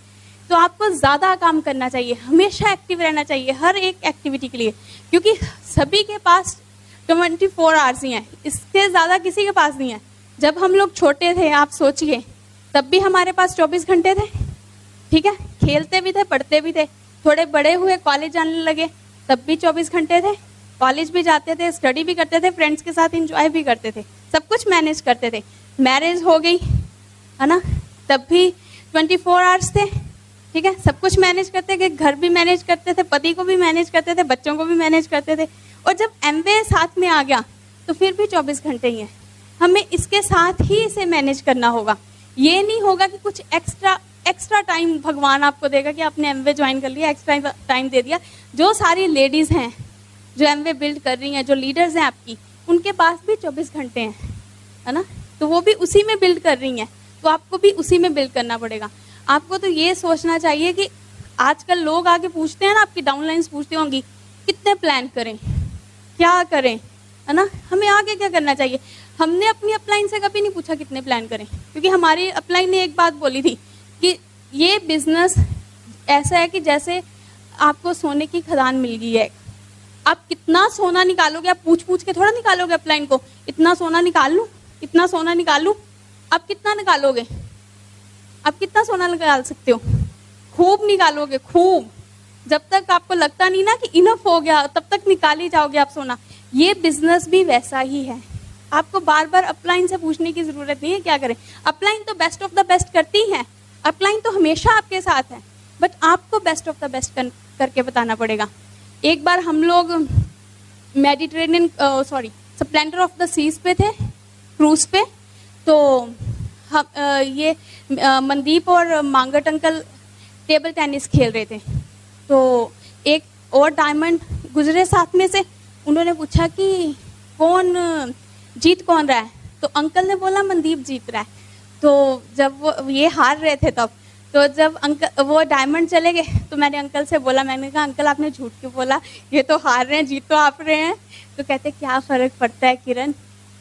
तो आपको ज़्यादा काम करना चाहिए, हमेशा एक्टिव रहना चाहिए हर एक एक्टिविटी के लिए, क्योंकि सभी के पास 24 आवर्स ही हैं, इससे ज़्यादा किसी के पास नहीं है। जब हम लोग छोटे थे आप सोचिए, तब भी हमारे पास 24 घंटे थे, ठीक है, खेलते भी थे पढ़ते भी थे। थोड़े बड़े हुए कॉलेज जाने लगे तब भी 24 घंटे थे, कॉलेज भी जाते थे, स्टडी भी करते थे, फ्रेंड्स के साथ एंजॉय भी करते थे, सब कुछ मैनेज करते थे। मैरिज हो गई है ना, तब भी 24 आवर्स थे, ठीक है, सब कुछ मैनेज करते थे, घर भी मैनेज करते थे, पति को भी मैनेज करते थे, बच्चों को भी मैनेज करते थे। और जब एमवे साथ में आ गया तो फिर भी 24 घंटे ही हैं, हमें इसके साथ ही इसे मैनेज करना होगा। ये नहीं होगा कि कुछ एक्स्ट्रा टाइम भगवान आपको देगा कि आपने एमवे ज्वाइन कर लिया, एक्स्ट्रा टाइम दे दिया। जो सारी लेडीज़ हैं जो एमवे बिल्ड कर रही हैं, जो लीडर्स हैं आपकी, उनके पास भी 24 घंटे हैं, है ना, तो वो भी उसी में बिल्ड कर रही हैं, तो आपको भी उसी में बिल्ड करना पड़ेगा। आपको तो ये सोचना चाहिए कि आजकल लोग आके पूछते हैं ना, आपकी डाउनलाइंस पूछती होंगी कितने प्लान करें, क्या करें, है ना, हमें आगे क्या करना चाहिए। हमने अपनी अपलाइन से कभी नहीं पूछा कितने प्लान करें, क्योंकि हमारी अपलाइन ने एक बात बोली थी कि ये बिजनेस ऐसा है कि जैसे आपको सोने की खदान मिल गई है, आप कितना सोना निकालोगे, आप पूछ पूछ के थोड़ा निकालोगे अपलाइन को, इतना सोना निकाल लूँ, इतना सोना निकाल लूँ, आप कितना निकालोगे, आप कितना सोना निकाल सकते हो, खूब निकालोगे, खूब, जब तक आपको लगता नहीं ना कि इनफ हो गया तब तक निकाल ही जाओगे आप सोना। ये बिजनेस भी वैसा ही है, आपको बार बार अपलाइन से पूछने की जरूरत नहीं है क्या करें। अपलाइन तो बेस्ट ऑफ द बेस्ट करती है, अपलाइन तो हमेशा आपके साथ है, बट आपको बेस्ट ऑफ द बेस्ट करके बताना पड़ेगा। एक बार हम लोग Mediterranean splendour of the seas पे थे, क्रूज पे, तो हम ये मनदीप और मांगट अंकल टेबल टेनिस खेल रहे थे, तो एक और डायमंड गुजरे साथ में से, उन्होंने पूछा कि कौन जीत कौन रहा है, तो अंकल ने बोला मनदीप जीत रहा है। तो जब वो ये हार रहे थे तब, तो जब अंकल वो डायमंड चले गए तो मैंने अंकल से बोला, मैंने कहा अंकल आपने झूठ क्यों बोला, ये तो हार रहे हैं, जीत तो आप रहे हैं। तो कहते क्या फ़र्क पड़ता है किरण,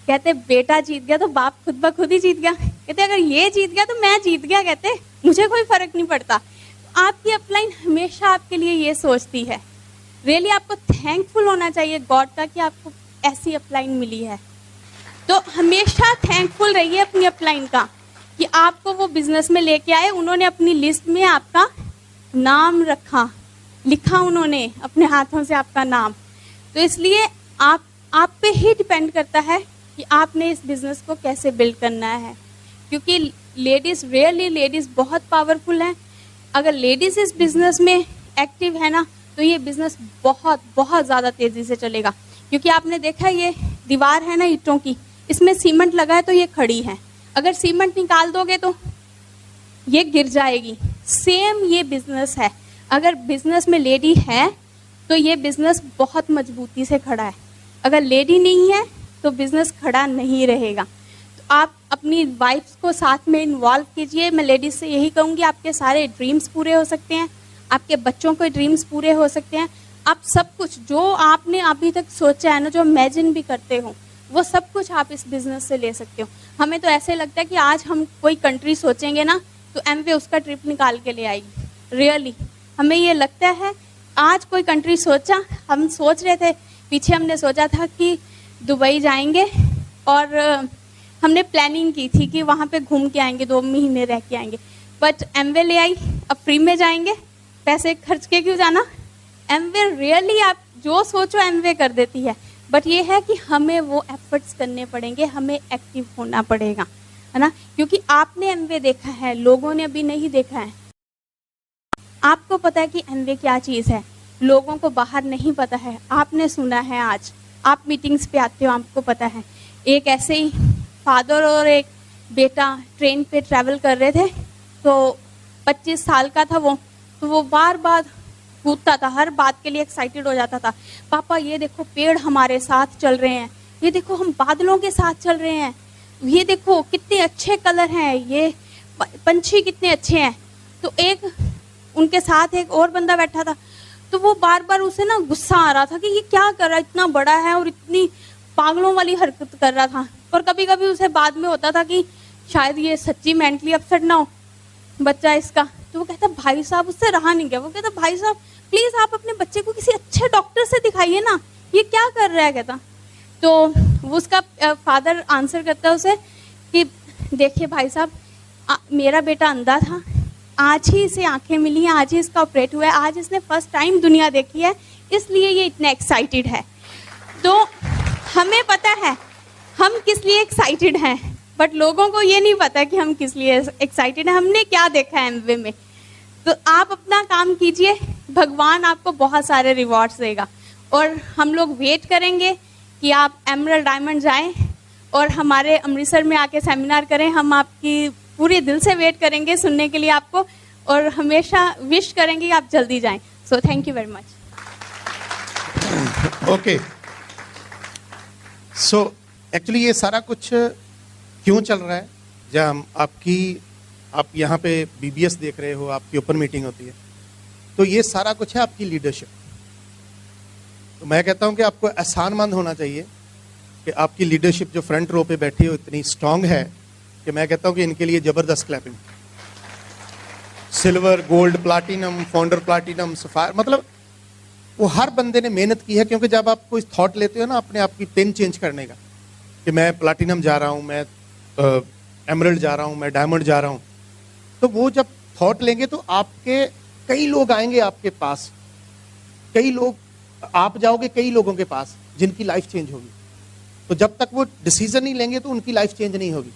कहते बेटा जीत गया तो बाप खुद ब खुद ही जीत गया, कहते अगर ये जीत गया तो मैं जीत गया, कहते मुझे कोई फ़र्क नहीं पड़ता। तो आपकी अपलाइन हमेशा आपके लिए ये सोचती है। रियली आपको थैंकफुल होना चाहिए गॉड का कि आपको ऐसी अपलाइन मिली है। तो हमेशा थैंकफुल रहिए अपनी अपलाइन का कि आपको वो बिजनेस में लेके आए, उन्होंने अपनी लिस्ट में आपका नाम रखा, लिखा उन्होंने अपने हाथों से आपका नाम। तो इसलिए आप पे ही डिपेंड करता है कि आपने इस बिजनेस को कैसे बिल्ड करना है, क्योंकि लेडीज़ रियली लेडीज़ बहुत पावरफुल हैं। अगर लेडीज़ इस बिजनेस में एक्टिव है ना, तो ये बिजनेस बहुत बहुत ज़्यादा तेज़ी से चलेगा। क्योंकि आपने देखा ये दीवार है ना ईंटों की, इसमें सीमेंट लगा है तो ये खड़ी है, अगर सीमेंट निकाल दोगे तो ये गिर जाएगी। सेम ये बिजनेस है, अगर बिजनेस में लेडी है तो ये बिजनेस बहुत मजबूती से खड़ा है, अगर लेडी नहीं है तो बिजनेस खड़ा नहीं रहेगा। तो आप अपनी वाइफ्स को साथ में इन्वॉल्व कीजिए। मैं लेडीज से यही कहूँगी, आपके सारे ड्रीम्स पूरे हो सकते हैं, आपके बच्चों के ड्रीम्स पूरे हो सकते हैं। आप सब कुछ जो आपने अभी तक सोचा है ना, जो इमेजिन भी करते हो, वो सब कुछ आप इस बिजनेस से ले सकते हो। हमें तो ऐसे लगता है कि आज हम कोई कंट्री सोचेंगे ना तो एमवे उसका ट्रिप निकाल के ले आएगी। रियली हमें ये लगता है, आज कोई कंट्री सोचा, हम सोच रहे थे पीछे, हमने सोचा था कि दुबई जाएंगे और हमने प्लानिंग की थी कि वहाँ पे घूम के आएंगे, 2 महीने रह के आएंगे, बट एमवे ले आई, अब फ्री में जाएंगे, पैसे खर्च के क्यों जाना। एमवे रियली आप जो सोचो एमवे कर देती है, बट ये है कि हमें वो एफर्ट्स करने पड़ेंगे, हमें एक्टिव होना पड़ेगा, है ना, क्योंकि आपने एमवे देखा है, लोगों ने अभी नहीं देखा है। आपको पता है कि एमवे क्या चीज़ है, लोगों को बाहर नहीं पता है, आपने सुना है, आज आप मीटिंग्स पे आते हो, आपको पता है। एक ऐसे ही फादर और एक बेटा ट्रेन पे ट्रैवल कर रहे थे, तो 25 साल का था वो, तो वो बार बार कूदता था, हर बात के लिए एक्साइटेड हो जाता था। पापा ये देखो पेड़ हमारे साथ चल रहे हैं, ये देखो हम बादलों के साथ चल रहे हैं, ये देखो कितने अच्छे कलर हैं, ये पंछी कितने अच्छे हैं। तो एक उनके साथ एक और बंदा बैठा था, तो वो बार बार उसे ना गुस्सा आ रहा था कि ये क्या कर रहा है, इतना बड़ा है और इतनी पागलों वाली हरकत कर रहा था। और कभी कभी उसे बाद में होता था कि शायद ये सच्ची मेंटली अपसेट ना हो बच्चा इसका, तो वो कहता भाई साहब, उससे रहा नहीं गया, वो कहता भाई साहब प्लीज आप अपने बच्चे को किसी अच्छे डॉक्टर से दिखाइए ना, ये क्या कर रहा है कहता। तो वो उसका फादर आंसर करता है उसे कि देखिए भाई साहब, मेरा बेटा अंधा था, आज ही इसे आंखें मिली हैं, आज ही इसका ऑपरेट हुआ है, आज इसने फर्स्ट टाइम दुनिया देखी है, इसलिए ये इतना एक्साइटेड है। तो हमें पता है हम किस लिए एक्साइटेड हैं, बट लोगों को ये नहीं पता कि हम किस लिए एक्साइटेड हैं, हमने क्या देखा है एमवे में। तो आप अपना काम कीजिए, भगवान आपको बहुत सारे रिवॉर्ड्स देगा। और हम लोग वेट करेंगे कि आप एमरल्ड डायमंड जाएं और हमारे अमृतसर में आके सेमिनार करें। हम आपकी पूरे दिल से वेट करेंगे सुनने के लिए आपको, और हमेशा विश करेंगे कि आप जल्दी जाएं। So thank you very much. Okay, so actually ये सारा कुछ क्यों चल रहा है? जब आप यहाँ पे बीबीएस देख रहे हो, आपकी ओपन मीटिंग होती है, तो ये सारा कुछ है आपकी लीडरशिप। तो मैं कहता हूँ कि आपको एहसानमंद होना चाहिए कि आपकी लीडरशिप जो फ्रंट रो पे बैठी हो इतनी स्ट्रांग है कि मैं कहता हूँ कि इनके लिए जबरदस्त clapping. Silver, gold, platinum, founder platinum, sapphire, मतलब वो हर बंदे ने मेहनत की है। क्योंकि जब आप कोई थॉट लेते हो ना अपने आप की पेन चेंज करने का, कि मैं प्लाटिनम जा रहा हूँ, मैं एमरल्ड जा रहा हूँ, मैं डायमंड जा रहा हूँ, तो वो जब थॉट लेंगे तो आपके कई लोग आएंगे आपके पास, कई लोग, आप जाओगे कई लोगों के पास जिनकी लाइफ चेंज होगी। तो जब तक वो डिसीजन नहीं लेंगे तो उनकी लाइफ चेंज नहीं होगी।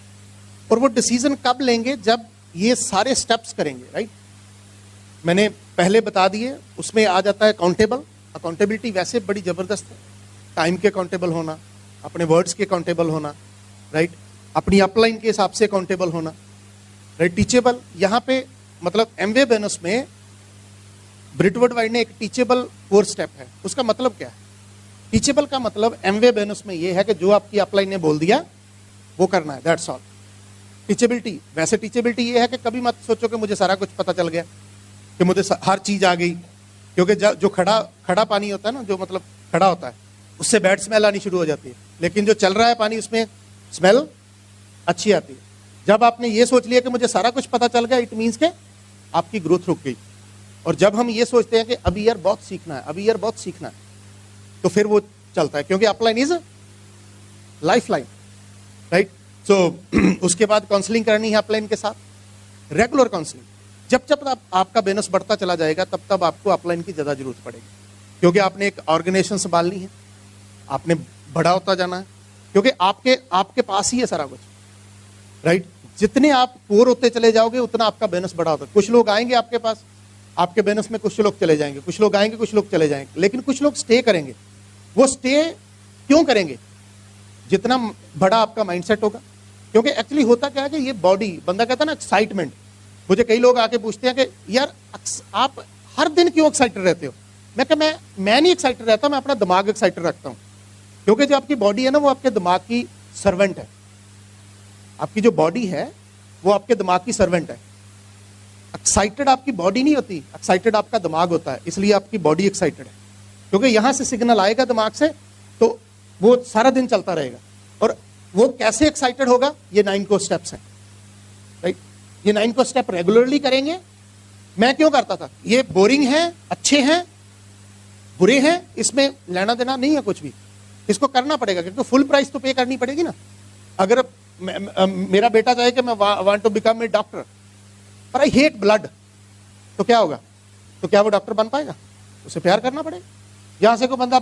और वो डिसीजन कब लेंगे? जब ये सारे स्टेप्स करेंगे, राइट? मैंने पहले बता दिए, उसमें आ जाता है अकाउंटेबल। अकाउंटेबिलिटी वैसे बड़ी जबरदस्त है, टाइम के अकाउंटेबल होना, अपने वर्ड्स के अकाउंटेबल होना, राइट? अपनी अपलाइन के हिसाब से अकाउंटेबल होना, राइट? टीचेबल, यहाँ पे मतलब एमवे बोनस में ब्रिटवर्ड वाइड ने एक टीचेबल 4 स्टेप है। उसका मतलब क्या है? टीचेबल का मतलब एमवे बोनस में ये है कि जो आपकी अपलाइन ने बोल दिया वो करना है, दैट्स ऑल। टीचेबिलिटी, वैसे टीचेबिलिटी ये है कि कभी मत सोचो कि मुझे सारा कुछ पता चल गया, कि मुझे हर चीज आ गई। क्योंकि जो खड़ा पानी होता है ना, जो मतलब खड़ा होता है, उससे बैड स्मेल आनी शुरू हो जाती है, लेकिन जो चल रहा है पानी उसमें स्मेल अच्छी आती है। जब आपने ये सोच लिया कि मुझे सारा कुछ पता चल गया, इट मीन्स के आपकी ग्रोथ रुक गई। और जब हम ये सोचते हैं कि अभी यार बहुत सीखना है, अभी यार बहुत सीखना है, तो फिर वो चलता है, क्योंकि upline is life line, right? So उसके बाद काउंसलिंग करनी है अपलाइन के साथ, रेगुलर काउंसलिंग। जब जब आपका बोनस बढ़ता चला जाएगा तब तब आपको अपलाइन की ज्यादा जरूरत पड़ेगी, क्योंकि आपने एक ऑर्गेनाइजेशन संभालनी है, आपने बड़ा होता जाना है, क्योंकि आपके पास ही है सारा कुछ, राइट? जितने आप पोर होते चले जाओगे उतना आपका बोनस बड़ा होता है। कुछ लोग आएंगे आपके पास, आपके बोनस में कुछ लोग चले जाएंगे, कुछ लोग आएंगे, कुछ लोग चले जाएंगे, लेकिन कुछ लोग स्टे करेंगे। वो स्टे क्यों करेंगे? जितना बड़ा आपका माइंडसेट होगा। क्योंकि एक्चुअली होता क्या है कि ये बॉडी, बंदा कहता है ना एक्साइटमेंट। मुझे कई लोग आके पूछते हैं कि यार आप हर दिन क्यों एक्साइटेड रहते हो? मैं नहीं एक्साइटेड रहता, मैं अपना दिमाग एक्साइटेड रखता हूं। क्योंकि जो आपकी बॉडी है ना, वो आपके दिमाग की सर्वेंट है। आपकी जो बॉडी है वो आपके दिमाग की सर्वेंट है। एक्साइटेड आपकी बॉडी नहीं होती, एक्साइटेड आपका दिमाग होता है, इसलिए आपकी बॉडी एक्साइटेड है। क्योंकि यहां से सिग्नल आएगा दिमाग से, तो वो सारा दिन चलता रहेगा। और वो कैसे एक्साइटेड होगा? ये 9 को स्टेप्स हैं, राइट? ये 9 को स्टेप रेगुलरली करेंगे। मैं क्यों करता था? ये बोरिंग है, अच्छे हैं, बुरे हैं, इसमें लेना देना नहीं है कुछ भी। इसको करना पड़ेगा, क्योंकि फुल प्राइस तो पे करनी पड़ेगी ना। अगर मेरा बेटा चाहे कि मैं want to become a doctor, पर आई हेट ब्लड, तो क्या होगा? तो क्या वो डॉक्टर बन पाएगा? उसे प्यार करना पड़ेगा। यहां से कोई बंदा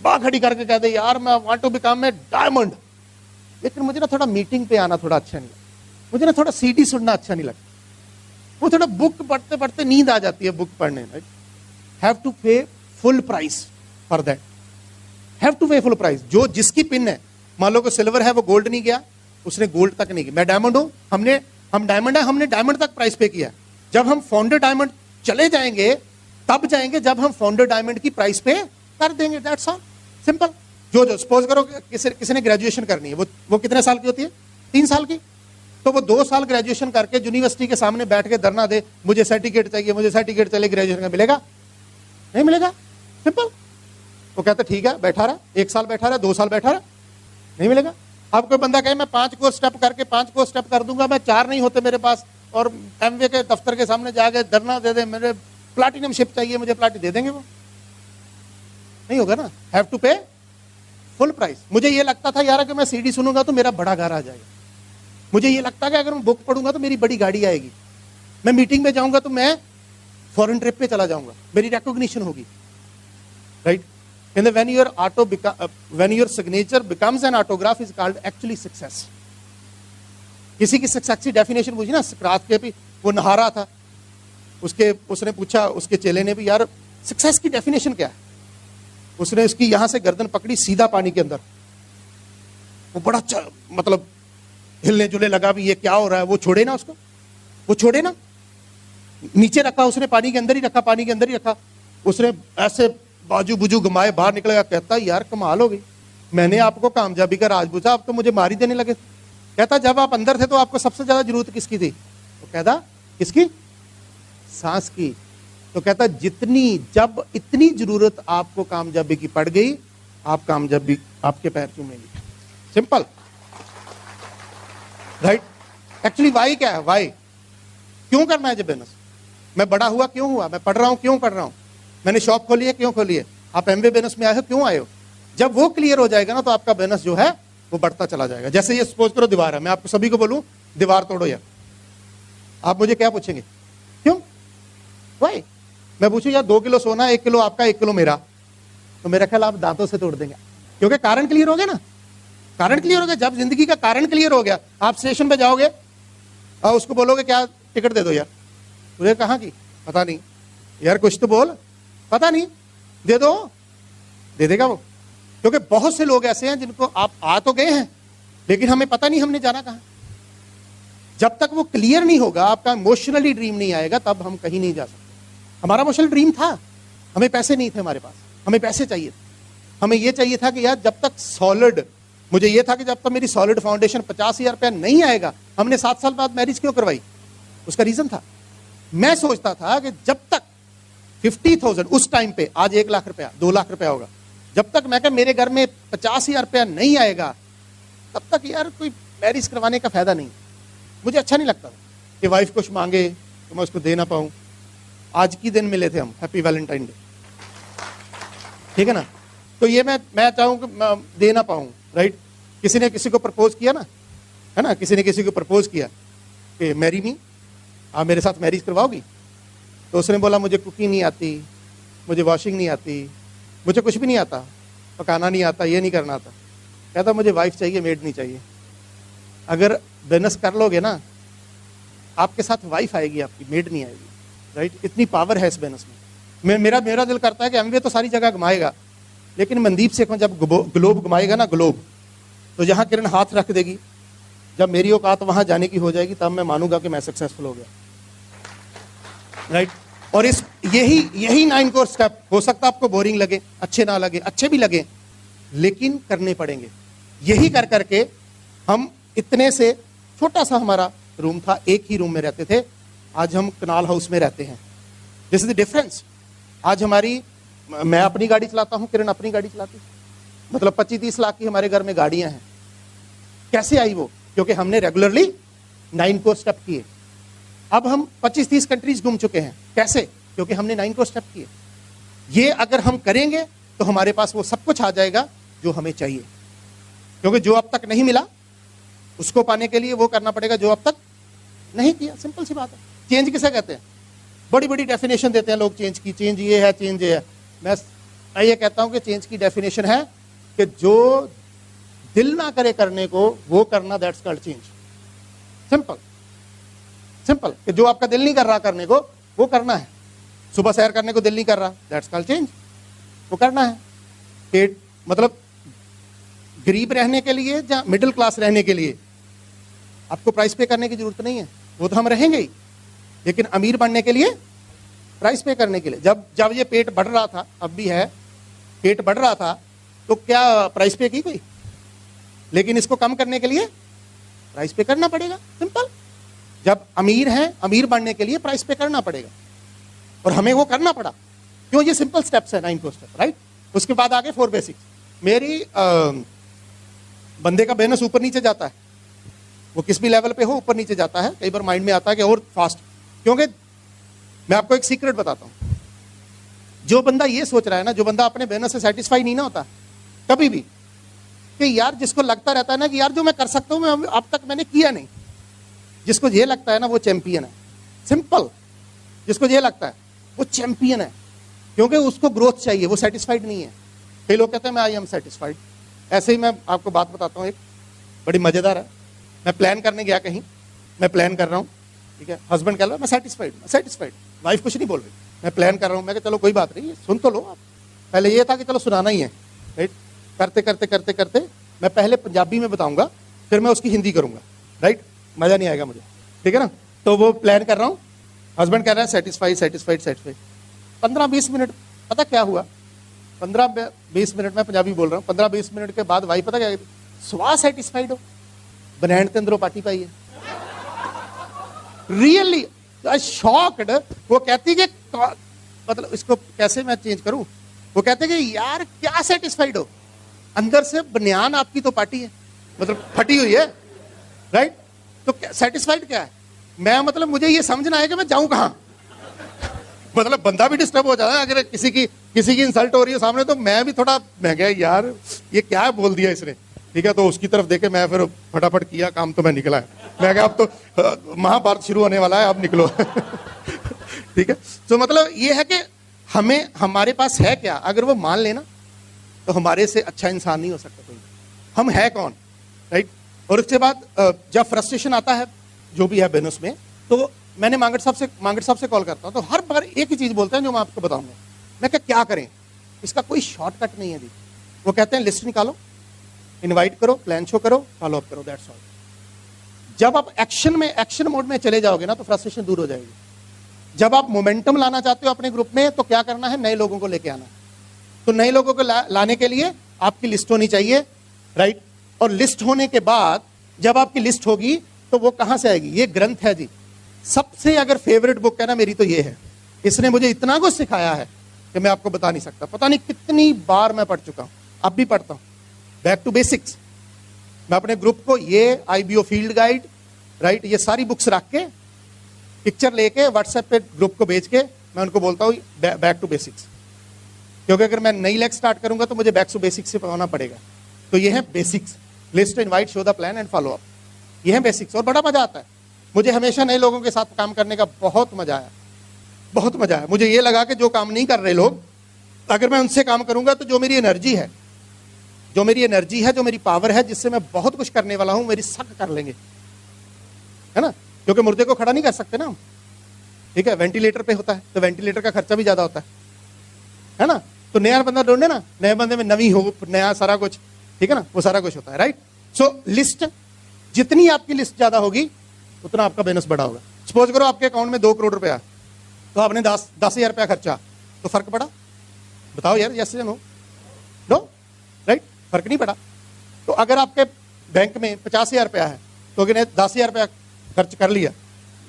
बाह खड़ी करके कह दे यार मैं want to become a diamond, लेकिन मुझे ना थोड़ा मीटिंग पे आना थोड़ा अच्छा नहीं लगता, मुझे ना थोड़ा सीडी सुनना अच्छा नहीं लगता, वो थोड़ा बुक पढ़ते पढ़ते नींद आ जाती है बुक पढ़ने, right? Have to pay full price for that, have to pay full price. जो जिसकी पिन है, मान लो को सिल्वर है वो गोल्ड नहीं गया, उसने गोल्ड तक नहीं की। मैं डायमंड हूं, हम डायमंड है, हमने डायमंड तक प्राइस पे किया। जब हम फाउंडर डायमंड चले जाएंगे तब जाएंगे जब हम फाउंडर डायमंड की प्राइस पे कर देंगे। That's all, simple. जो सपोज करो किसी ने ग्रेजुएशन करनी है, वो कितने साल की होती है? 3 साल की। तो वो 2 साल ग्रेजुएशन करके यूनिवर्सिटी के सामने बैठ के धरना दे, मुझे सर्टिफिकेट चाहिए, मुझे सर्टिफिकेट चाहिए, ग्रेजुएशन का मिलेगा? नहीं मिलेगा, सिंपल। वो कहता ठीक है, बैठा रहा, 1 साल बैठा रहा, 2 साल बैठा रहा, नहीं मिलेगा। अब कोई बंदा कहे मैं 5 कोर्स स्टेप करके 5 कोर्स स्टेप कर दूंगा, मैं 4 नहीं होते मेरे पास, और एमवे के दफ्तर के सामने जाके धरना दे दे, मेरे प्लाटिनम शिप चाहिए, मुझे प्लाटिनम दे देंगे? वो नहीं होगा ना। Have to pay full price. मुझे ये लगता था यार कि मैं सीडी सुनूंगा तो मेरा बड़ा घर आ जाएगा, मुझे ये लगता है कि अगर मैं बुक पढ़ूंगा तो मेरी बड़ी गाड़ी आएगी, मैं मीटिंग में जाऊंगा तो मैं फॉरेन ट्रिप पे चला जाऊंगा, मेरी रिकॉग्निशन होगी, right? And when your signature becomes an autograph is called actually success. किसी की सक्सेस की डेफिनेशन पूछी ना, सकरात के भी, वो नहा रहा था, उसने पूछा उसके चेले ने भी, यार सक्सेस की डेफिनेशन क्या है? उसने उसकी यहां से गर्दन पकड़ी सीधा पानी के अंदर, वो बड़ा मतलब हिलने जुलने लगा भी ये क्या हो रहा है। वो छोड़े ना उसको, वो छोड़े ना, नीचे रखा उसने, पानी के अंदर ही रखा, पानी के अंदर ही रखा। उसने ऐसे बाजू बुजू घुमाए, बाहर निकलेगा, कहता यार कमाल हो गई, मैंने आपको कामयाबी का राज पूछा, आप तो मुझे मार ही देने लगे। कहता जब आप अंदर थे तो आपको सबसे ज्यादा जरूरत किसकी थी? तो कहता किसकी? सांस की। तो कहता जब इतनी जरूरत आपको कामयाबी की पड़ गई, आप कामयाबी आपके पैर चूमेंगे। Simple, right? एक्चुअली वाई क्या है? वाई क्यों करना है जब बिजनेस? मैं बड़ा हुआ क्यों हुआ? मैं पढ़ रहा हूं क्यों पढ़ रहा हूं? मैंने शॉप खोली है क्यों खोली है? आप एमवे बिजनेस में आए हो क्यों आए हो? जब वो क्लियर हो जाएगा ना तो आपका बिजनेस जो है वो बढ़ता चला जाएगा। जैसे ये सपोज करो दीवार है, मैं आपको सभी को बोलूं दीवार तोड़ो यार, आप मुझे क्या पूछेंगे? क्यों? वाई? मैं पूछूं यार 2 किलो सोना, 1 किलो आपका, 1 किलो मेरा, तो मेरा ख्याल आप दांतों से तोड़ देंगे, क्योंकि कारण क्लियर हो गया ना। कारण क्लियर हो गया। जब जिंदगी का कारण क्लियर हो गया, आप स्टेशन पे जाओगे और उसको बोलोगे क्या टिकट दे दो यार, तुझे कहाँ की? पता नहीं यार, कुछ तो बोल, पता नहीं, दे दो, दे देगा वो। क्योंकि बहुत से लोग ऐसे हैं जिनको आप आ तो गए हैं लेकिन हमें पता नहीं हमने जाना कहां। जब तक वो क्लियर नहीं होगा, आपका इमोशनली ड्रीम नहीं आएगा, तब हम कहीं नहीं जा सकते। हमारा इमोशनल ड्रीम था, हमें पैसे नहीं थे हमारे पास, हमें पैसे चाहिए, हमें ये चाहिए था कि यार जब तक सॉलिड, मुझे ये था कि जब तक मेरी सॉलिड फाउंडेशन 50,000 रुपया नहीं आएगा, हमने 7 साल बाद मैरिज क्यों करवाई? उसका रीजन था, मैं सोचता था कि जब तक 50,000 उस टाइम पे, आज 1 लाख रुपया 2 लाख रुपया होगा, जब तक मैं मेरे घर में 50,000 रुपया नहीं आएगा तब तक यार कोई मैरिज करवाने का फायदा नहीं। मुझे अच्छा नहीं लगता कि वाइफ कुछ मांगे तो मैं उसको दे ना पाऊं। आज की दिन मिले थे हम, हैप्पी वैलेंटाइन डे, ठीक है ना? तो ये मैं चाहूं कि मैं दे ना पाऊं, राइट? किसी ने किसी को प्रपोज किया ना, है ना, किसी ने किसी को प्रपोज किया कि मैरी मी, आप मेरे साथ मैरिज करवाओगी? तो उसने बोला मुझे कुकिंग नहीं आती, मुझे वॉशिंग नहीं आती, मुझे कुछ भी नहीं आता, पकाना नहीं आता, ये नहीं करना आता। कहता मुझे वाइफ चाहिए, मेड नहीं चाहिए। अगर बिजनेस कर लोगे ना, आपके साथ वाइफ आएगी, आपकी मेड नहीं आएगी, राइट? इतनी पावर है इस बिजनेस में। मेरा दिल करता है कि एमवे तो सारी जगह घुमाएगा, लेकिन मनदीप से जब ग्लोब घुमाएगा ना, ग्लोब, तो जहां किरण हाथ रख देगी, जब मेरी औकात वहां जाने की हो जाएगी, तब मैं मानूंगा कि मैं सक्सेसफुल हो गया, राइट? और इस यही 9 कोर्स स्टेप, हो सकता है आपको बोरिंग लगे, अच्छे ना लगे, अच्छे भी लगे, लेकिन करने पड़ेंगे। यही कर करके हम इतने से, छोटा सा हमारा रूम था, एक ही रूम में रहते थे, आज हम कनाल हाउस में रहते हैं। This is the difference. आज मैं अपनी गाड़ी चलाता हूं, किरण अपनी गाड़ी चलाती, मतलब 25-30 लाख की हमारे घर में गाड़ियां हैं। कैसे आई वो? क्योंकि हमने रेगुलरली 9 कोर्स स्टेप किए। अब हम 25-30 कंट्रीज घूम चुके हैं। कैसे? क्योंकि हमने 9 कोर्स स्टेप किए। ये अगर हम करेंगे तो हमारे पास वो सब कुछ आ जाएगा जो हमें चाहिए, क्योंकि जो अब तक नहीं मिला उसको पाने के लिए वो करना पड़ेगा जो अब तक नहीं किया। सिंपल सी बात है। चेंज किसे कहते हैं? बड़ी बड़ी डेफिनेशन देते हैं लोग चेंज की, चेंज ये है, चेंज ये है। मैं ये कहता हूं कि चेंज की डेफिनेशन है कि जो दिल ना करे करने को वो करना, that's called change. Simple simple, कि जो आपका दिल नहीं कर रहा करने को वो करना है। सुबह सैर करने को दिल नहीं कर रहा, दैट्स कॉल्ड चेंज, वो करना है। पेट मतलब गरीब रहने के लिए या मिडिल क्लास रहने के लिए आपको प्राइस पे करने की जरूरत नहीं है, वो तो हम रहेंगे ही, लेकिन अमीर बनने के लिए प्राइस पे करने के लिए, जब ये पेट बढ़ रहा था, अब भी है, पेट बढ़ रहा था, तो क्या प्राइस पे की कोई? लेकिन इसको कम करने के लिए प्राइस पे करना पड़ेगा, सिंपल। जब अमीर हैं, अमीर बनने के लिए प्राइस पे करना पड़ेगा, और हमें वो करना पड़ा। क्यों? ये सिंपल स्टेप्स है, 9 स्टेप, राइट। उसके बाद आगे 4 बेसिक्स। मेरी बंदे का बिजनेस ऊपर नीचे जाता है, वो किस भी लेवल पे हो ऊपर नीचे जाता है। कई बार माइंड में आता है कि और फास्ट, क्योंकि मैं आपको एक सीक्रेट बताता हूं, जो बंदा ये सोच रहा है ना, जो बंदा अपने बिजनेस से सेटिस्फाई नहीं ना होता कभी भी, कि यार जिसको लगता रहता है ना कि यार जो मैं कर सकता हूं मैं अब तक मैंने किया नहीं, जिसको ये लगता है ना वो चैंपियन है, सिंपल। जिसको ये लगता है वो चैंपियन है, क्योंकि उसको ग्रोथ चाहिए, वो सेटिस्फाइड नहीं है। कई लोग कहते हैं मैं आई एम सेटिस्फाइड। ऐसे ही मैं आपको बात बताता हूँ, एक बड़ी मजेदार है। मैं प्लान करने गया कहीं, मैं प्लान कर रहा हूँ, ठीक है, हस्बैंड कह रहा है मैं सेटिस्फाइड, वाइफ कुछ नहीं बोल रही, मैं प्लान कर रहा हूँ। मैं कहा चलो कोई बात नहीं, सुन तो लो आप। पहले ये था कि चलो सुनाना ही है, राइट। करते करते करते करते मैं पहले पंजाबी में बताऊंगा, फिर मैं उसकी हिंदी करूंगा, राइट। मजा नहीं आएगा मुझे, ठीक है ना। तो वो प्लान कर रहा हूँ, हस्बैंड कह रहा है सेटिस्फाइड। 15-20 मिनट, पता क्या हुआ, 15-20 मिनट में पंजाबी बोल रहा हूँ, 15-20 मिनट के बाद वाइफ पता क्या कहती, स्वा सेटिस्फाइड हो, बनैन के अंदरों पार्टी पाई है। Really shocked. वो कहती कि मतलब इसको कैसे मैं चेंज करूं, वो कहते कि यार क्या सेटिस्फाइड हो, अंदर से बनियान आपकी तो पार्टी है, मतलब फटी हुई है, राइट। तो सेटिस्फाइड क्या है? मैं मतलब मुझे ये समझ ना आया कि मैं जाऊं कहां। मतलब बंदा भी डिस्टर्ब हो जाता है अगर किसी की इंसल्ट हो रही है सामने, तो मैं भी थोड़ा, मैं कहा यार ये क्या बोल दिया इसने, ठीक है। तो उसकी तरफ देखे मैं फिर फटाफट किया काम, तो मैं निकला है। मैं कहा अब तो महाभारत शुरू होने वाला है, अब निकलो। ठीक है। तो मतलब ये है कि हमें, हमारे पास है क्या, अगर वो मान लेना तो हमारे से अच्छा इंसान नहीं हो सकता कोई। हम है कौन, राइट। और उसके बाद जब फ्रस्ट्रेशन आता है जो भी है बिजनेस में, तो मैंने मांगट साहब से कॉल करता हूं, तो हर बार एक ही चीज बोलते हैं जो मैं आपको बताऊंगा। मैं क्या करें, इसका कोई शॉर्टकट नहीं है जी। वो कहते हैं लिस्ट निकालो, इनवाइट करो, प्लान शो करो, फॉलो अप करो, दैट्स ऑल। जब आप एक्शन मोड में चले जाओगे ना, तो फ्रस्ट्रेशन दूर हो जाएगी। जब आप मोमेंटम लाना चाहते हो अपने ग्रुप में, तो क्या करना है, नए लोगों को लेके आना है। तो नए लोगों को लाने के लिए आपकी लिस्ट होनी चाहिए, राइट। और लिस्ट होने के बाद जब आपकी लिस्ट होगी तो वो कहां से आएगी, ये ग्रंथ है जी। सबसे अगर फेवरेट बुक है ना मेरी, तो ये है। इसने मुझे इतना कुछ सिखाया है कि मैं आपको बता नहीं सकता। पता नहीं कितनी बार मैं पढ़ चुका हूं, अब भी पढ़ता हूं। Back to basics. मैं अपने ग्रुप को ये आईबीओ फील्ड गाइड, राइट, ये सारी बुक्स रख के, पिक्चर लेके व्हाट्सएप पे ग्रुप को भेज के मैं उनको बोलता हूँ बैक टू बेसिक्स। क्योंकि अगर मैं नई लेग स्टार्ट करूंगा तो मुझे बैक टू बेसिक्स से पढ़ाना पड़ेगा। तो ये है basics, list, invite, show the plan and follow up. ये है बेसिक्स। और बड़ा मजा आता है मुझे, हमेशा नए लोगों के साथ काम करने का बहुत मजा आया, बहुत मजा आया। मुझे ये लगा कि जो काम नहीं कर रहे लोग, अगर मैं उनसे काम करूंगा तो जो मेरी एनर्जी है, जो मेरी पावर है, जिससे मैं बहुत कुछ करने वाला हूं, मेरी सब कर लेंगे, है ना। क्योंकि मुर्दे को खड़ा नहीं कर सकते ना हम, ठीक है। वेंटिलेटर पे होता है तो वेंटिलेटर का खर्चा भी ज्यादा होता है ना। तो नया बंदा ढूंढे ना, नए बंदे में नवी होप, नया सारा कुछ, ठीक है ना, वो सारा कुछ होता है, राइट। सो लिस्ट, जितनी आपकी लिस्ट ज्यादा होगी उतना आपका बिजनेस बड़ा होगा। सपोज करो आपके अकाउंट में 2 करोड़ रुपया, तो आपने 10,000 रुपया खर्चा, तो फर्क पड़ा? बताओ यार, यस या नो? नो, राइट, फर्क नहीं पड़ा। तो अगर आपके बैंक में 50,000 रुपया है, तो अगर 10,000 रुपया खर्च कर लिया,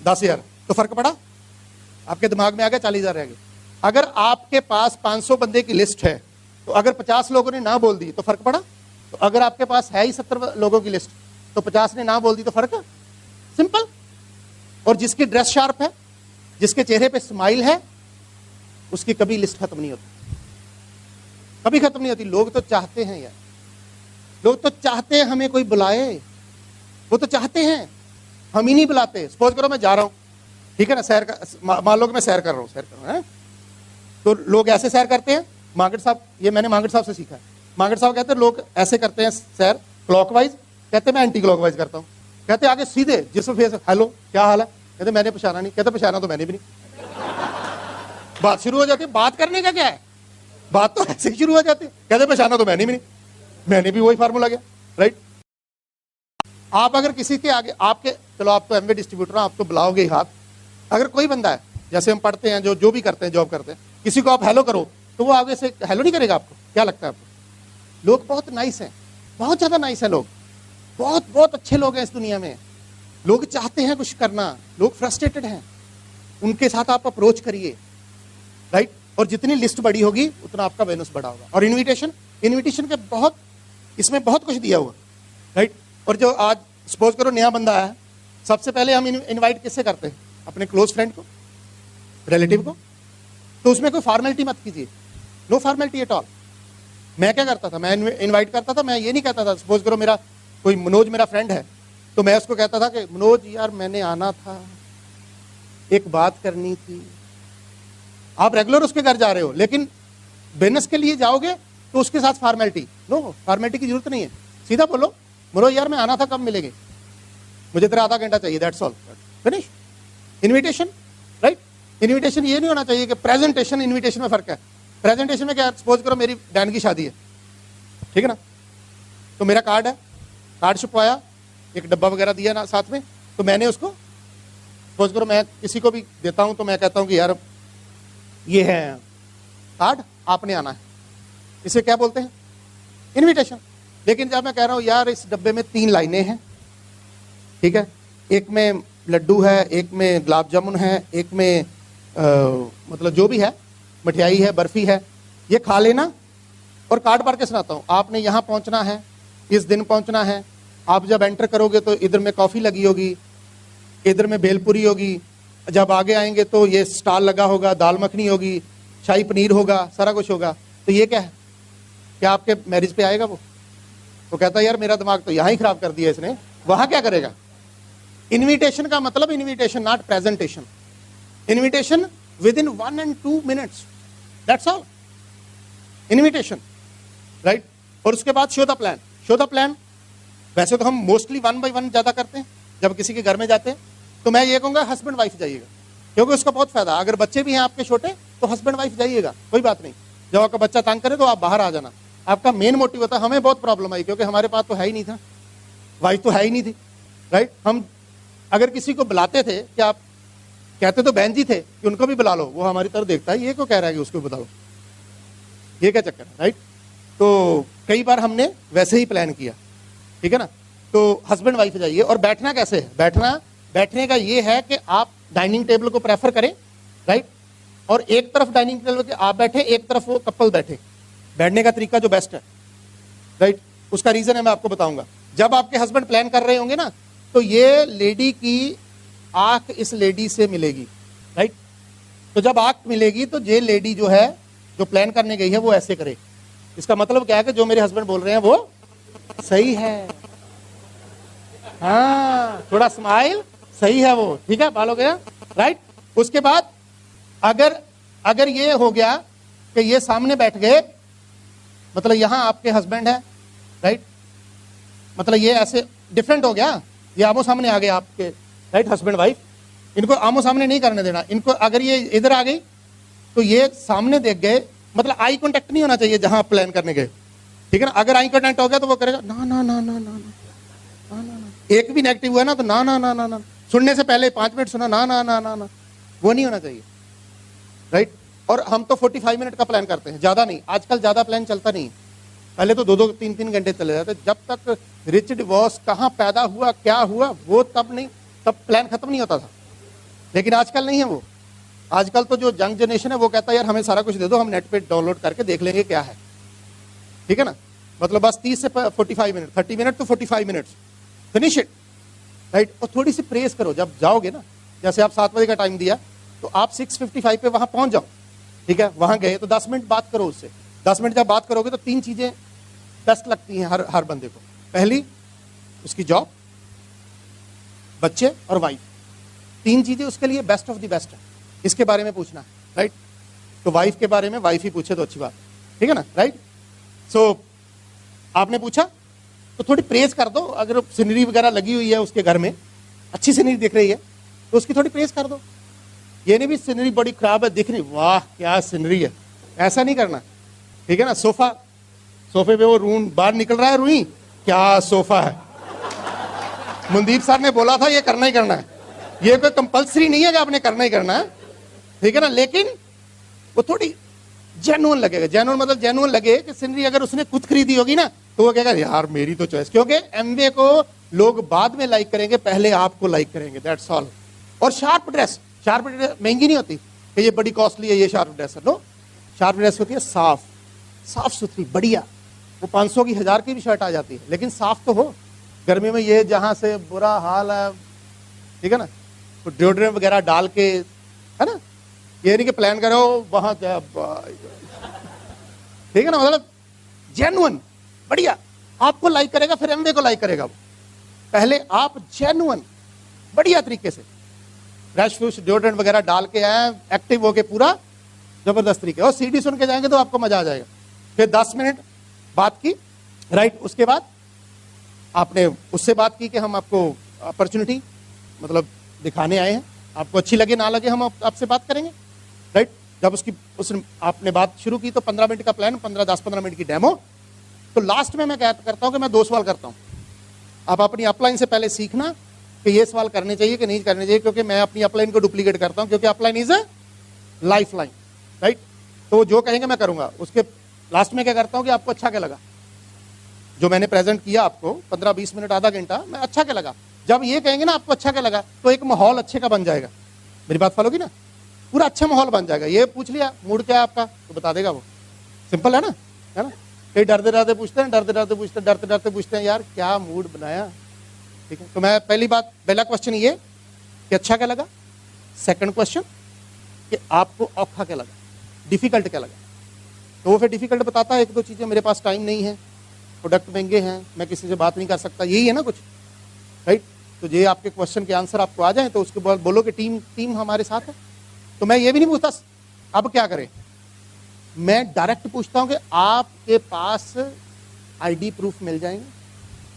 10,000, तो फर्क पड़ा? आपके दिमाग में आ गया 40,000 रह गए। अगर आपके पास 500 बंदे की लिस्ट है, तो अगर 50 लोगों ने ना बोल दी तो फर्क पड़ा? तो अगर आपके पास है ही 70 लोगों की लिस्ट, तो 50 ने ना बोल दी तो फर्क है? सिंपल। और जिसकी ड्रेस शार्प है, जिसके चेहरे पे स्माइल है, उसकी कभी लिस्ट खत्म नहीं होती, कभी खत्म नहीं होती। लोग तो चाहते हैं यार, लोग तो चाहते हैं हमें कोई बुलाए, वो तो चाहते हैं, हम ही नहीं बुलाते। सपोज करो मैं जा रहा हूं, ठीक है ना, सैर का, मान लो कि मैं सैर कर रहा हूं, तो लोग ऐसे सैर करते हैं। मांगट साहब, ये मैंने मांगट साहब से सीखा है। मांगट साहब कहते हैं लोग ऐसे करते हैं सैर क्लॉकवाइज, कहते मैं एंटी क्लॉकवाइज करता हूं। कहते आगे सीधे, जिस फेस, हेलो क्या हाल है, कहते मैंने पहचाना नहीं, कहते पहचाना तो मैंने भी नहीं। बात शुरू हो जाती है। बात करने का क्या है, बात तो ऐसे ही शुरू हो जाती है। कहते पहचाना तो मैंने भी नहीं, मैंने भी वही फार्मूला गया, राइट। आप अगर किसी के आगे आपके, चलो आप तो एमवे डिस्ट्रीब्यूटर, आप तो बुलाओगे ही हाथ। अगर कोई बंदा है, जैसे हम पढ़ते हैं, जो भी करते हैं, जॉब करते हैं, किसी को आप हेलो करो तो वो आगे से हेलो नहीं करेगा आपको। क्या लगता है आपको? लोग बहुत नाइस हैं, बहुत ज्यादा नाइस है लोग, बहुत बहुत अच्छे लोग हैं इस दुनिया में। लोग चाहते हैं कुछ करना, लोग फ्रस्ट्रेटेड हैं, उनके साथ आप अप्रोच करिए, राइट। और जितनी लिस्ट बड़ी होगी उतना आपका बोनस बड़ा होगा। और इनविटेशन के बहुत, इसमें बहुत कुछ दिया हुआ, राइट। और जो आज सपोज करो नया बंदा है, सबसे पहले हम इनवाइट किससे करते हैं? अपने क्लोज फ्रेंड को, रिलेटिव को। तो उसमें कोई फॉर्मेलिटी मत कीजिए, नो फॉर्मेलिटी एट ऑल। मैं क्या करता था, मैं इनवाइट करता था, मैं ये नहीं कहता था, सपोज करो मेरा कोई मनोज मेरा फ्रेंड है, तो मैं उसको कहता था कि मनोज यार मैंने आना था, एक बात करनी थी। आप रेगुलर उसके घर जा रहे हो, लेकिन बिजनेस के लिए जाओगे तो उसके साथ फॉर्मेलिटी, नो फॉर्मेलिटी की जरूरत नहीं है। सीधा बोलो मनोज यार मैं आना था, कब मिलेंगे? मुझे तेरा आधा घंटा चाहिए, that's all, finish. Invitation, right. Invitation ये नहीं होना चाहिए कि प्रेजेंटेशन, इनविटेशन में फर्क है। प्रेजेंटेशन में क्या, सपोज करो मेरी बहन की शादी है, ठीक है ना, तो मेरा कार्ड है, कार्ड छुपवाया, एक डब्बा वगैरह दिया ना साथ में, तो मैंने उसको, सपोज करो मैं किसी को भी देता हूं तो मैं कहता हूं कि यार ये है कार्ड, आपने आना है। इसे क्या बोलते हैं? इनविटेशन। लेकिन जब मैं कह रहा हूं यार इस डब्बे में 3 लाइनें हैं, ठीक है, एक में लड्डू है, एक में गुलाब जामुन है, एक में मतलब जो भी है, मिठाई है, बर्फी है, ये खा लेना, और कार्ड पढ़ के सुनाता हूं, आपने यहां पहुंचना है, इस दिन पहुंचना है, आप जब एंटर करोगे तो इधर में कॉफी लगी होगी, इधर में भेलपुरी होगी, जब आगे आएंगे तो ये स्टॉल लगा होगा, दाल मखनी होगी, शाही पनीर होगा, सारा कुछ होगा। तो ये क्या है? क्या आपके मैरिज पे आएगा वो? तो कहता है यार मेरा दिमाग तो यहां ही खराब कर दिया इसने, वहां क्या करेगा? इनविटेशन का मतलब invitation, not presentation. Invitation with in 1 and 2 minutes, that's all invitation, right. और उसके बाद show the plan. Show the plan वैसे तो हम मोस्टली 1 by 1 ज्यादा करते हैं जब किसी के घर में जाते हैं, तो मैं ये कहूंगा हस्बैंड वाइफ जाइएगा, क्योंकि उसका बहुत फायदा। अगर बच्चे भी हैं आपके छोटे तो हस्बैंड वाइफ जाइएगा, कोई बात नहीं। जब आपका बच्चा तंग करे तो आप बाहर आ जाना। आपका मेन मोटिव होता है, हमें बहुत प्रॉब्लम आई क्योंकि हमारे पास तो है ही नहीं था, वाइफ तो है ही नहीं थी, राइट। हम अगर किसी को बुलाते थे, कि आप कहते तो बहन जी थे कि उनको भी बुला लो, वो हमारी तरफ देखता है, ये क्यों कह रहा है कि उसको बुला लो, ये क्या चक्कर है, राइट। तो कई बार हमने वैसे ही प्लान किया, ठीक है ना। तो हस्बैंड वाइफ जाइए। और बैठना कैसे है? बैठने का ये है कि आप डाइनिंग टेबल को प्रेफर करें, राइट। और एक तरफ डाइनिंग टेबल के आप बैठे, एक तरफ वो कपल बैठे। बैठने का तरीका जो बेस्ट है, राइट, उसका रीजन है मैं आपको बताऊंगा। जब आपके हस्बैंड प्लान कर रहे होंगे ना, तो ये लेडी की आंख इस लेडी से मिलेगी, राइट। तो जब आंख मिलेगी तो ये लेडी जो है, जो प्लान करने गई है, वो ऐसे करे। इसका मतलब क्या है कि जो मेरे हस्बैंड बोल रहे हैं वो सही है, हाँ, थोड़ा स्माइल, सही है वो, ठीक है, बाल हो गया, राइट। उसके बाद अगर ये हो गया कि ये सामने बैठ गए, मतलब यहां आपके हस्बैंड है, राइट, मतलब ये ऐसे डिफरेंट हो गया, ये आमो सामने आ गए आपके, राइट, हस्बैंड वाइफ। इनको आमो सामने नहीं करने देना इनको। अगर ये इधर आ गई तो ये सामने देख गए, मतलब आई कांटेक्ट नहीं होना चाहिए जहां आप प्लान करने गए, ठीक है ना। अगर आई कांटेक्ट हो गया तो वो करेगा ना ना ना ना ना ना, एक भी नेगेटिव हुआ ना तो ना ना ना ना ना, सुनने से पहले 5 मिनट सुना, ना ना ना ना ना, वो नहीं होना चाहिए, राइट। और हम तो 45 मिनट का प्लान करते हैं, ज्यादा नहीं। आजकल ज्यादा प्लान चलता नहीं, पहले तो 2-2 3-3 घंटे चले जाते। जब तक रिच डिवोर्स कहाँ पैदा हुआ, क्या हुआ, वो तब नहीं, तब प्लान खत्म नहीं होता था। लेकिन आजकल नहीं है वो। आजकल तो जो यंग जनरेशन है वो कहता है यार हमें सारा कुछ दे दो, हम नेट पे डाउनलोड करके देख लेंगे क्या है, ठीक है ना। मतलब बस 30 से 45 minute, 30 minute to 45 minute, finish it, right. और थोड़ी सी प्रेस करो जब जाओगे ना, जैसे आप 7 बजे का टाइम दिया तो आप 6:55 पे वहां पहुंच जाओ, ठीक है। वहां गए तो 10 मिनट बात करो उससे। 10 मिनट जब बात करोगे तो 3 चीजें बेस्ट लगती हैं हर बंदे को। पहली उसकी जॉब, बच्चे और वाइफ, 3 चीजें उसके लिए बेस्ट ऑफ द बेस्ट है। इसके बारे में पूछना है, राइट। तो वाइफ के बारे में वाइफ ही पूछे तो अच्छी बात, ठीक है ना, राइट। सो आपने पूछा तो थोड़ी प्रेज कर दो। अगर सीनरी वगैरह लगी हुई है उसके घर में, अच्छी सीनरी दिख रही है तो उसकी थोड़ी प्रेज कर दो। ये नहीं भी सीनरी बड़ी खराब है दिख रही, वाह क्या सीनरी है, ऐसा नहीं करना, ठीक है ना। सोफे पे वो रून बाहर निकल रहा है, रुई क्या सोफा है, मनदीप सर ने बोला था ये करना ही करना है, ये कोई कंपलसरी नहीं है कि आपने करना ही करना है, ठीक है ना, लेकिन वो थोड़ी जेन्युइन लगेगा। जेन्युइन मतलब जेन्युइन लगे कि सीनरी अगर उसने खुद खरीदी होगी ना तो वो कहेगा यार मेरी तो चॉइस, क्योंकि एमवे को लोग बाद में लाइक करेंगे, पहले आपको लाइक करेंगे, दैट्स ऑल। और शार्प ड्रेस महंगी नहीं होती कि ये बड़ी कॉस्टली है ये शार्प ड्रेस है, नो। शार्प ड्रेस होती है साफ साफ सुथरी बढ़िया, वो 500 की 1000 की भी शर्ट आ जाती है, लेकिन साफ तो हो। गर्मी में ये जहां से बुरा हाल है, ठीक है ना, तो डिओड्रेंट वगैरह डाल के, है ना, ये नहीं कि प्लान करो वहां, ठीक है ना, मतलब जेन्युइन बढ़िया, आपको लाइक करेगा, फिर एमवे को लाइक करेगा वो। पहले आप जेन्युइन बढ़िया तरीके से फ्रेश फ्रूश डिओड्रेंट वगैरह डाल के आए, एक्टिव होके पूरा जबरदस्त तरीके, और सीडी सुन के जाएंगे तो आपको मजा आ जाएगा। फिर 10 मिनट बात की, राइट, उसके बाद आपने उससे बात की कि हम आपको अपॉर्चुनिटी मतलब दिखाने आए हैं, आपको अच्छी लगे ना लगे हम आपसे बात करेंगे, राइट। जब उसने आपने बात शुरू की तो 15 मिनट का प्लान, 10-15 मिनट की डेमो। तो लास्ट में मैं क्या करता हूं कि मैं 2 सवाल करता हूं। आप अपनी अपलाइन से पहले सीखना कि ये सवाल करने चाहिए कि नहीं करने चाहिए, क्योंकि मैं अपनी अपलाइन को डुप्लीकेट करता हूं, क्योंकि upline is a life line, right. तो जो कहेंगे मैं करूंगा। उसके लास्ट में क्या करता हूं कि आपको अच्छा क्या लगा, जो मैंने प्रेजेंट किया आपको 15-20 मिनट आधा घंटा, मैं अच्छा क्या लगा। जब ये कहेंगे ना आपको अच्छा क्या लगा, तो एक माहौल अच्छे का बन जाएगा। मेरी बात फॉलो की ना, पूरा अच्छा माहौल बन जाएगा। ये पूछ लिया मूड क्या है आपका, तो बता देगा वो, सिंपल है ना, है ना। कई डरते डरते पूछते हैं, डरते डरते पूछते हैं यार क्या मूड बनाया, ठीक है। तो मैं पहला क्वेश्चन ये कि अच्छा क्या लगा, सेकंड क्वेश्चन कि आपको औखा क्या लगा, डिफिकल्ट क्या लगा। तो वो फिर डिफिकल्ट बताता है 1-2 चीजें, मेरे पास टाइम नहीं है, प्रोडक्ट महंगे हैं, मैं किसी से बात नहीं कर सकता, यही है ना कुछ, राइट। तो ये आपके क्वेश्चन के आंसर आपको आ जाए तो उसके बाद बोलो कि टीम हमारे साथ है। तो मैं ये भी नहीं पूछता अब क्या करें, मैं डायरेक्ट पूछता हूं कि आपके पास आईडी प्रूफ मिल जाएंगे,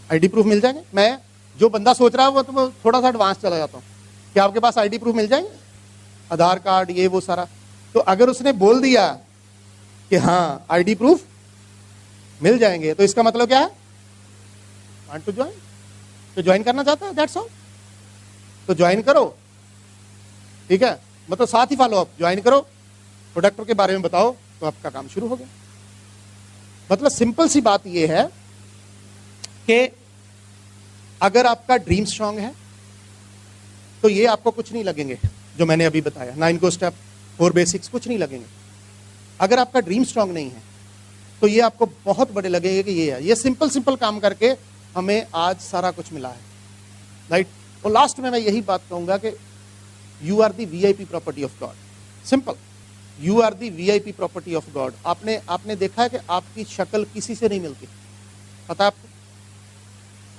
आईडी प्रूफ मिल जाएंगे। मैं जो बंदा सोच रहा है वो तो थोड़ा सा एडवांस चला जाता हूं कि आपके पास आईडी प्रूफ मिल जाएंगे, आधार कार्ड ये वो सारा। तो अगर उसने बोल दिया कि हाँ आईडी प्रूफ मिल जाएंगे, तो इसका मतलब क्या है, वांट टू ज्वाइन, तो ज्वाइन करना चाहता है, दैट्स ऑल। तो ज्वाइन करो, ठीक है, मतलब साथ ही फॉलो अप, ज्वाइन करो, प्रोडक्ट के बारे में बताओ, तो आपका काम शुरू हो गया। मतलब सिंपल सी बात यह है कि अगर आपका ड्रीम स्ट्रांग है तो ये आपको कुछ नहीं लगेंगे जो मैंने अभी बताया, 9 को स्टेप, 4 बेसिक्स, कुछ नहीं लगेंगे। अगर आपका ड्रीम स्ट्रांग नहीं है तो ये आपको बहुत बड़े लगेंगे कि ये है। ये सिंपल काम करके हमें आज सारा कुछ मिला है, राइट। और लास्ट में मैं यही बात कहूंगा कि you are the VIP property of God, simple, you are the VIP property of God. आपने देखा है कि आपकी शक्ल किसी से नहीं मिलती, पता है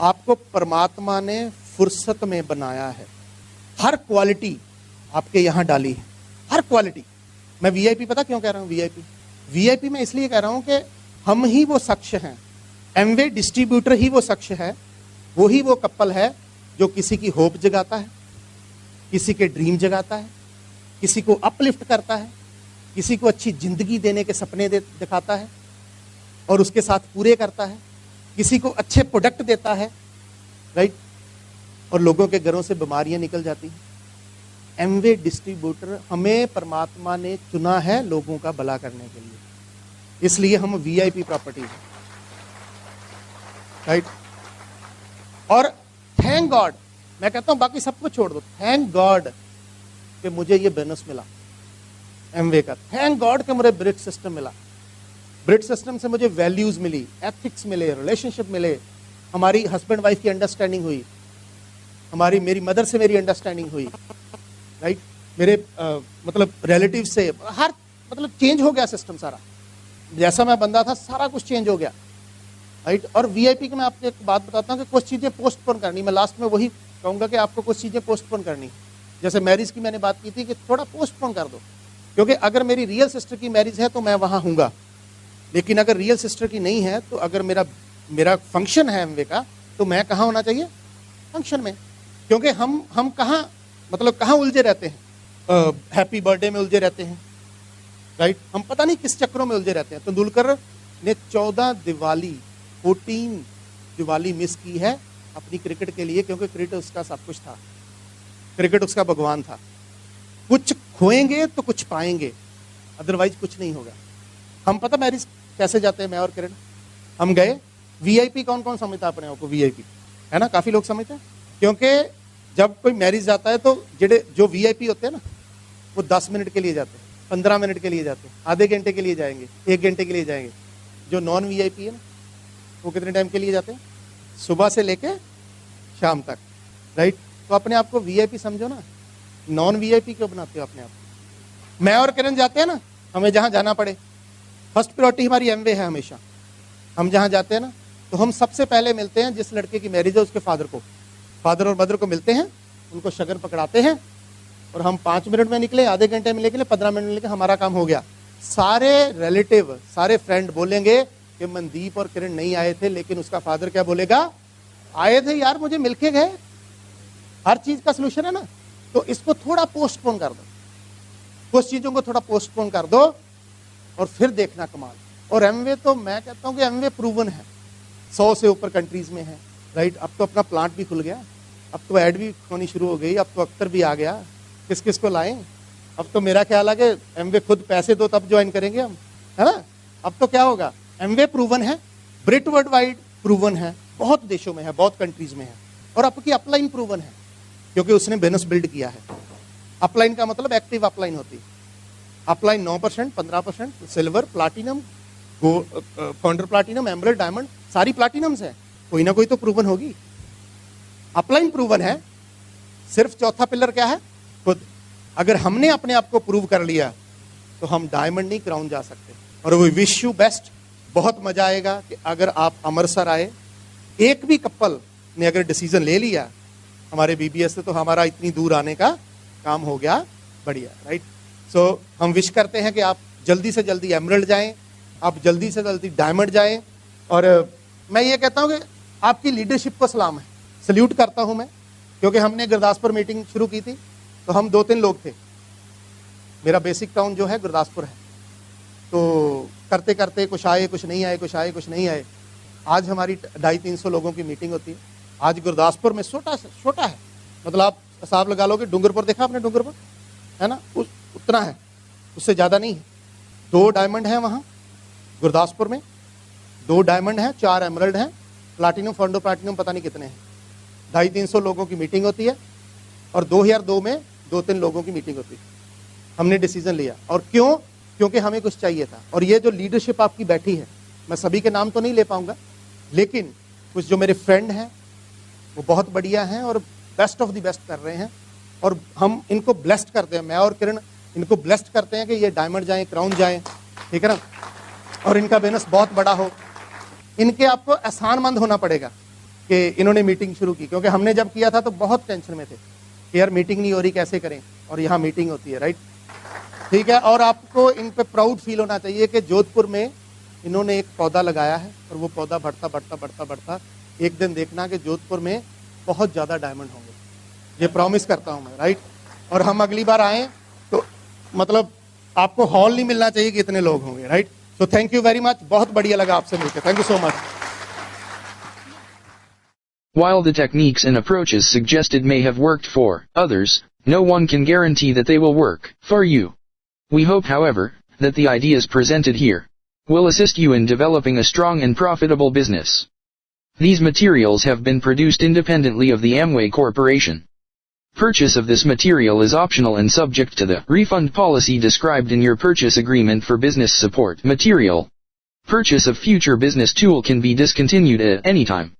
आपको परमात्मा ने फुर्सत में बनाया है, हर क्वालिटी आपके यहां डाली है, हर क्वालिटी। मैं वीआईपी पता क्यों कह रहा हूं, वीआईपी मैं इसलिए कह रहा हूं कि हम ही वो शख्स हैं, एमवे डिस्ट्रीब्यूटर ही वो शख्स है, वो ही वो कपल है जो किसी की होप जगाता है, किसी के ड्रीम जगाता है, किसी को अपलिफ्ट करता है, किसी को अच्छी जिंदगी देने के सपने दिखाता है और उसके साथ पूरे करता है, किसी को अच्छे प्रोडक्ट देता है, राइट, और लोगों के घरों से बीमारियां निकल जाती हैं। एमवे डिस्ट्रीब्यूटर हमें परमात्मा ने चुना है लोगों का भला करने के लिए, इसलिए हम वीआईपी प्रॉपर्टी है, राइट। और थैंक गॉड, मैं कहता हूं बाकी सब कुछ छोड़ दो, थैंक गॉड कि मुझे ये बोनस मिला एमवे का, थैंक गॉड कि मुझे ब्रिट सिस्टम मिला, ब्रिट सिस्टम से मुझे वैल्यूज मिली, एथिक्स मिले, रिलेशनशिप मिले, हमारी हस्बैंड वाइफ की अंडरस्टैंडिंग हुई, मेरी मदर से मेरी अंडरस्टैंडिंग हुई, राइट, मेरे मतलब रिलेटिव से, हर मतलब चेंज हो गया सिस्टम सारा, जैसा मैं बंदा था सारा कुछ चेंज हो गया, राइट। और वीआईपी की मैं आपको एक बात बताता हूँ कि कुछ चीजें पोस्टपोन करनी, मैं लास्ट में वही कहूंगा कि आपको कुछ चीजें पोस्टपोन करनी, जैसे मैरिज की मैंने बात की थी कि थोड़ा पोस्टपोन कर दो, क्योंकि अगर मेरी रियल सिस्टर की मैरिज है तो मैं वहां हूंगा, लेकिन अगर रियल सिस्टर की नहीं है तो अगर मेरा फंक्शन है एमवे का, तो मैं कहाँ होना चाहिए, फंक्शन में, क्योंकि हम कहाँ मतलब कहाँ उलझे रहते हैं, हैप्पी बर्थडे में उलझे रहते हैं, राइट, हम पता नहीं किस चक्रों में उलझे रहते हैं। तेंदुलकर ने 14 दिवाली मिस की है अपनी क्रिकेट के लिए, क्योंकि क्रिकेट उसका सब कुछ था, क्रिकेट उसका भगवान था। कुछ खोएंगे तो कुछ पाएंगे, अदरवाइज कुछ नहीं होगा। हम पता मैरिज कैसे जाते हैं, मैं और किरण, हम गए। वीआईपी कौन कौन समझता है अपने आप को? वीआईपी है ना, काफी लोग समझते हैं, क्योंकि जब कोई मैरिज जाता है तो जो वीआईपी होते हैं ना, वो 10 मिनट के लिए जाते हैं, 15 मिनट के लिए जाते हैं, आधे घंटे के लिए जाएंगे, 1 घंटे के लिए जाएंगे। जो नॉन वीआईपी है ना, वो कितने टाइम के लिए जाते हैं? सुबह से लेके शाम तक, राइट। तो अपने आप को वीआईपी समझो ना, नॉन वीआईपी क्यों बनाते हो अपने आप को? मैं और किरण जाते हैं ना, हमें जहां जाना पड़े, फर्स्ट प्रायोरिटी हमारी एमवे है हमेशा। हम जहां जाते हैं ना, तो हम सबसे पहले मिलते हैं जिस लड़के की मैरिज है उसके फादर को, फादर और मदर को मिलते हैं, उनको शगन पकड़ाते हैं, और हम 5 मिनट में निकले, आधे घंटे में निकले, 15 मिनट में निकले, हमारा काम हो गया। सारे रिलेटिव, सारे फ्रेंड बोलेंगे कि मनदीप और किरण नहीं आए थे, लेकिन उसका फादर क्या बोलेगा? आए थे यार, मुझे मिलके गए। हर चीज का सोल्यूशन है ना। तो इसको थोड़ा पोस्टपोन कर दो, कुछ चीजों को थोड़ा पोस्टपोन कर दो, और फिर देखना कमाल। और एमवे तो मैं कहता हूं कि एमवे प्रूवन है, 100 से ऊपर कंट्रीज में है, राइट। अब तो अपना प्लांट भी खुल गया, अब तो एड भी होनी शुरू हो गई, अब तो अख्तर भी आ गया, किस किस को लाएं। अब तो मेरा ख्याल है कि एमवे खुद पैसे दो तब ज्वाइन करेंगे हम, है ना। अब तो क्या होगा, एमवे प्रूवन है, ब्रिट वर्ल्ड वाइड प्रूवन है, बहुत देशों में है, बहुत कंट्रीज में है। और आपकी अपलाइन प्रूवन है, क्योंकि उसने बिजनेस बिल्ड किया है। अपलाइन का मतलब एक्टिव अपलाइन होती है। Upline 9%, 15%, silver, platinum, founder platinum, emerald, diamond, सारी प्लाटिनम्स है, कोई ना कोई तो प्रूवन होगी। अपलाइन प्रूवन है। सिर्फ चौथा पिलर क्या है? खुद। अगर हमने अपने आप को प्रूव कर लिया तो हम डायमंड नहीं क्राउन जा सकते। और वो विश यू बेस्ट। बहुत मजा आएगा कि अगर आप अमृतसर आए, एक भी कपल ने अगर डिसीजन ले लिया हमारे बीबीएस से, तो हमारा इतनी दूर आने का काम हो गया बढ़िया, राइट। सो हम विश करते हैं कि आप जल्दी से जल्दी एमरल्ड जाएं, आप जल्दी से जल्दी डायमंड जाएं। और मैं ये कहता हूं कि आपकी लीडरशिप को सलाम है, सल्यूट करता हूं मैं, क्योंकि हमने गुरदासपुर मीटिंग शुरू की थी, तो हम 2-3 लोग थे। मेरा बेसिक टाउन जो है गुरदासपुर है, तो करते करते कुछ आए कुछ नहीं आए, कुछ आए कुछ नहीं आए। आज हमारी 250-300 लोगों की मीटिंग होती है। आज गुरदासपुर में छोटा है, मतलब आप हिसाब लगा लो कि डूंगरपुर देखा आपने, डूंगरपुर है ना, उतना है, उससे ज़्यादा नहीं है। 2 डायमंड हैं वहाँ गुरदासपुर में, 2 डायमंड हैं, 4 एमरल्ड हैं, प्लाटिनम, फाउंडर प्लाटिनम पता नहीं कितने हैं। 250-300 लोगों की मीटिंग होती है, और 2002 में 2-3 लोगों की मीटिंग होती है। हमने डिसीजन लिया, और क्यों? क्योंकि हमें कुछ चाहिए था। और ये जो लीडरशिप आपकी बैठी है, मैं सभी के नाम तो नहीं ले पाऊंगा, लेकिन कुछ जो मेरे फ्रेंड हैं वो बहुत बढ़िया हैं और बेस्ट ऑफ द बेस्ट कर रहे हैं, और हम इनको ब्लेस्ड करते हैं, मैं और किरण इनको ब्लेस्ड करते हैं कि ये डायमंड जाएं, क्राउन जाएं, ठीक है ना, और इनका बिजनेस बहुत बड़ा हो। इनके आपको एहसानमंद होना पड़ेगा कि इन्होंने मीटिंग शुरू की, क्योंकि हमने जब किया था तो बहुत टेंशन में थे कि यार मीटिंग नहीं हो रही, कैसे करें, और यहाँ मीटिंग होती है, राइट, ठीक है। और आपको इन पे प्राउड फील होना चाहिए कि जोधपुर में इन्होंने एक पौधा लगाया है, और वो पौधा बढ़ता बढ़ता बढ़ता बढ़ता एक दिन देखना कि जोधपुर में बहुत ज़्यादा डायमंड होंगे, ये प्रॉमिस करता हूँ मैं, राइट। और हम अगली बार आएँ तो मतलब आपको हॉल नहीं मिलना चाहिए कि इतने लोग होंगे, right. So thank you very much, बहुत बढ़िया लगा आपसे मिलकर, thank you so much. While the techniques and approaches suggested may have worked for others, no one can guarantee that they will work for you. We hope, however, that the ideas presented here will assist you in developing a strong and profitable business. These materials have been produced independently of the Amway Corporation. Purchase of this material is optional and subject to the refund policy described in your purchase agreement for business support material. Purchase of future business tool can be discontinued at any time.